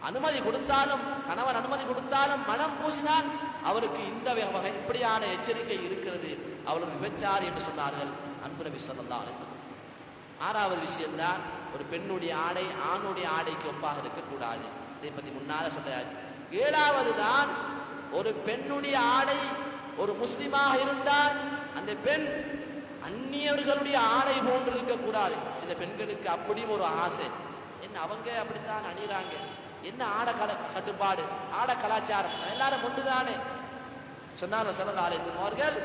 அனுமதி கொடுத்தாலும், கணவன் அனுமதி கொடுத்தாலும் மனம் பூசினால் அவருக்கு இந்த வகை இப்படியான எச்சரிக்கை இருக்கிறது. அவளுக்கு விபச்சாரி என்று சொன்னார்கள் அன்பு நபி ஸல்லல்லாஹு அலைஹி வஸல்லம். 6வது விஷயம்தான், ஒரு பெண்ணுடைய ஆடை ஆணுடைய ஆடைக்கு ஒப்பாக இருக்கக்கூடாது. இதை பத்தி முன்னால சொல்லியாச்சு. 7வது தான், ஒரு பெண்ணுடைய ஆடை ஒரு முஸ்லிமாக இருந்தால் அந்த பெண் அந்நியவர்களுடைய ஆடை போன்று இருக்கக்கூடாது. சில பெண்களுக்கு அப்படியும் ஒரு ஆசை, என்ன அவங்க அப்படித்தான் அணிகிறாங்க, என்ன ஆடை கட்டுப்பாடு, ஆடை கலாச்சாரம் எல்லாரும் ஒன்றுதானே சொன்னாங்க ஸல்லல்லாஹு அலைஹி வஸல்லம் அவர்கள்.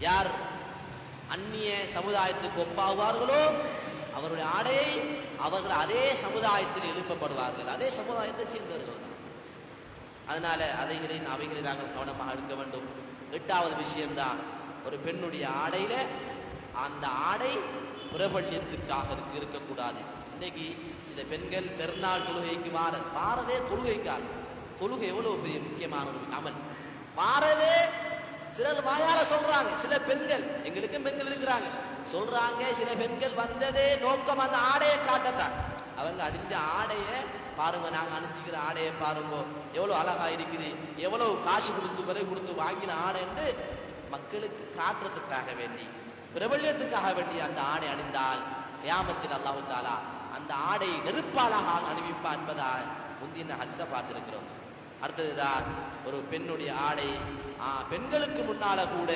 யார் அந்நிய சமுதாயத்துக்கு ஒப்பாகுவார்களோ அவருடைய ஆடையை, அவர்கள் அதே சமுதாயத்தில் எழுப்பப்படுவார்கள், அதே சமுதாயத்தை சேர்ந்தவர்கள் தான். அதனால அவைகளை நாங்கள் கவனமாக இருக்க வேண்டும். 8வது விஷயம்தான், ஒரு பெண்ணுடைய ஆடையில அந்த ஆடை பிரபல்யத்துக்காக இருக்கக்கூடாது. இன்னைக்கு சில பெண்கள் பெருநாள் தொழுகைக்கு வாரதே தொழுகைக்காக. தொழுகை எவ்வளவு பெரிய முக்கியமான ஒரு அமல். வாரதே சிலர் வாயால சொல்றாங்க, சில பெண்கள், எங்களுக்கும் பெண்கள் இருக்கிறாங்க, சொல்றாங்க சில பெண்கள் வந்ததே நோக்கம் அந்த ஆடையை காட்டத்தான். அவங்க அணிஞ்ச ஆடைய பாருங்க, நாங்க அணிஞ்சிக்கிற ஆடையை பாருங்க எவ்வளவு அழகா இருக்குது, எவ்வளவு காசு கொடுத்து விலை கொடுத்து வாங்கின ஆடை என்று மக்களுக்கு காட்டுறதுக்காக வேண்டி, பிரபல்யத்துக்காக வேண்டி அந்த ஆடை அணிந்தால் கியாமத்தில் அல்லாஹ் தஆலா அந்த ஆடை நெருப்பாளாக அணிவிப்பான் என்பதால் முந்தின ஹஜ்ல பார்த்திருக்கிறோம். அடுத்ததுதான், ஒரு பெண்ணுடைய ஆடை பெண்களுக்கு முன்னால கூட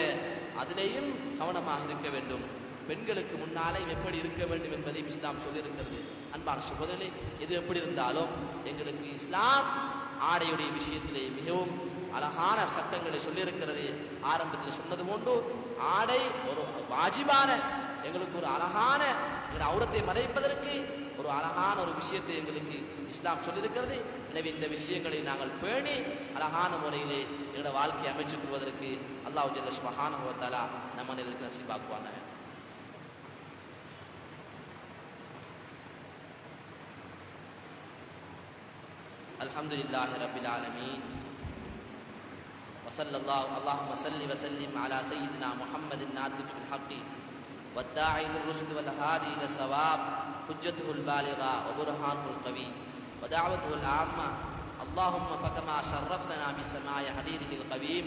அதிலேயும் கவனமாக இருக்க வேண்டும். பெண்களுக்கு முன்னாலே எப்படி இருக்க வேண்டும் என்பதையும் இஸ்லாம் சொல்லியிருக்கிறது. அன்பான சகோதரர்களே, எது எப்படி இருந்தாலும் எங்களுக்கு இஸ்லாம் ஆடையுடைய விஷயத்திலே மிகவும் அழகான சட்டங்களை சொல்லியிருக்கிறது. ஆரம்பத்தில் சொன்னது போன்று ஆடை ஒரு வாஜிபான, எங்களுக்கு ஒரு அழகான அவுரத்தை மறைப்பதற்கு ஒரு அழகான ஒரு விஷயத்தை எங்களுக்கு இஸ்லாம் சொல்லியிருக்கிறது. எனவே இந்த விஷயங்களை நாங்கள் பேணி அழகான முறையிலே எங்களோட வாழ்க்கையை அமைச்சுக் கொள்வதற்கு அல்லாஹ் ஜல்ல சுப்ஹானஹு வ தஆலா நம் அனைவருக்கும் நசீபாக்குவானாக. அல்ஹம்துலில்லாஹி ரப்பில் ஆலமீன் اللهم صل وسلم على سيدنا محمد الناطق بالحق والداعي للرشد والهادي الى الصواب حجته البالغه وبرهانه القوي ودعوته العامه. اللهم فكما شرفتنا بسماع حديثه القويم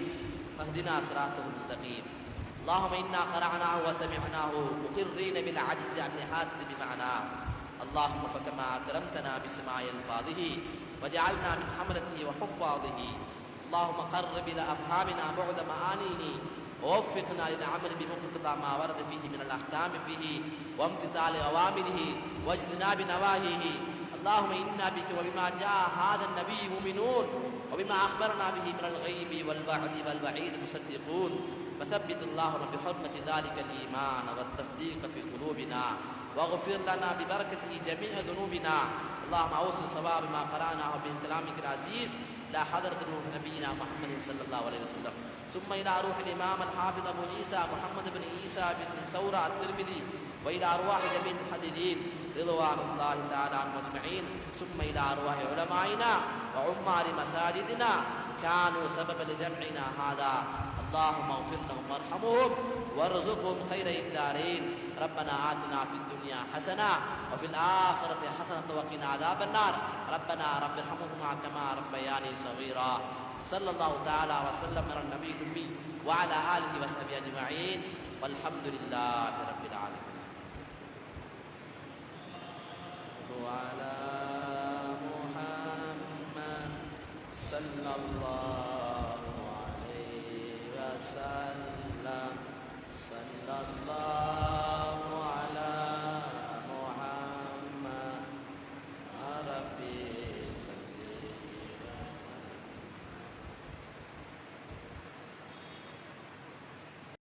فاهدنا صراطه المستقيم. اللهم انا قرعناه وسمعناه مقرين بالعجز عن الاحاطه بمعناه. اللهم فكما اكرمتنا بسماع الفاظه وجعلنا من حملته وحفاظه. اللهم قرب إلى أفهامنا بعد معانيه ووفقنا للعمل بمقتضى ما ورد فيه من الأحكام فيه وامتثال أوامره واجتناب نواهيه. اللهم إنا بك وبما جاء هذا النبي مؤمنون وبما أخبرنا به من الغيب والوعد والوعيد مصدقون. فثبت اللهم بحرمة ذلك الإيمان والتصديق في قلوبنا واغفر لنا ببركته جميع ذنوبنا. اللهم أوصل صواب ما قرأناه من كلامك العزيز إلى حضرة روح نبينا محمد صلى الله عليه وسلم، ثم إلى روح الإمام الحافظ أبو عيسى محمد بن عيسى بن ثورة الترمذي، وإلى أرواح جميع المحدثين رضوان الله تعالى عنهم أجمعين، ثم إلى أرواح علمائنا وعمار مساجدنا كانوا سببا لجمعنا هذا. اللهم اغفر لهم وارحمهم وارزقهم خير الدارين. ربنا آتنا في الدنيا حسنة وفي الآخرة حسنة وقنا عذاب النار. ربنا رب ارحمهما كما ربياني صغيرا. صلى الله تعالى وسلم على النبي الأمي وعلى آله وصحبه أجمعين والحمد لله رب العالمين. وعلى محمد صلى الله عليه وسلم صلى الله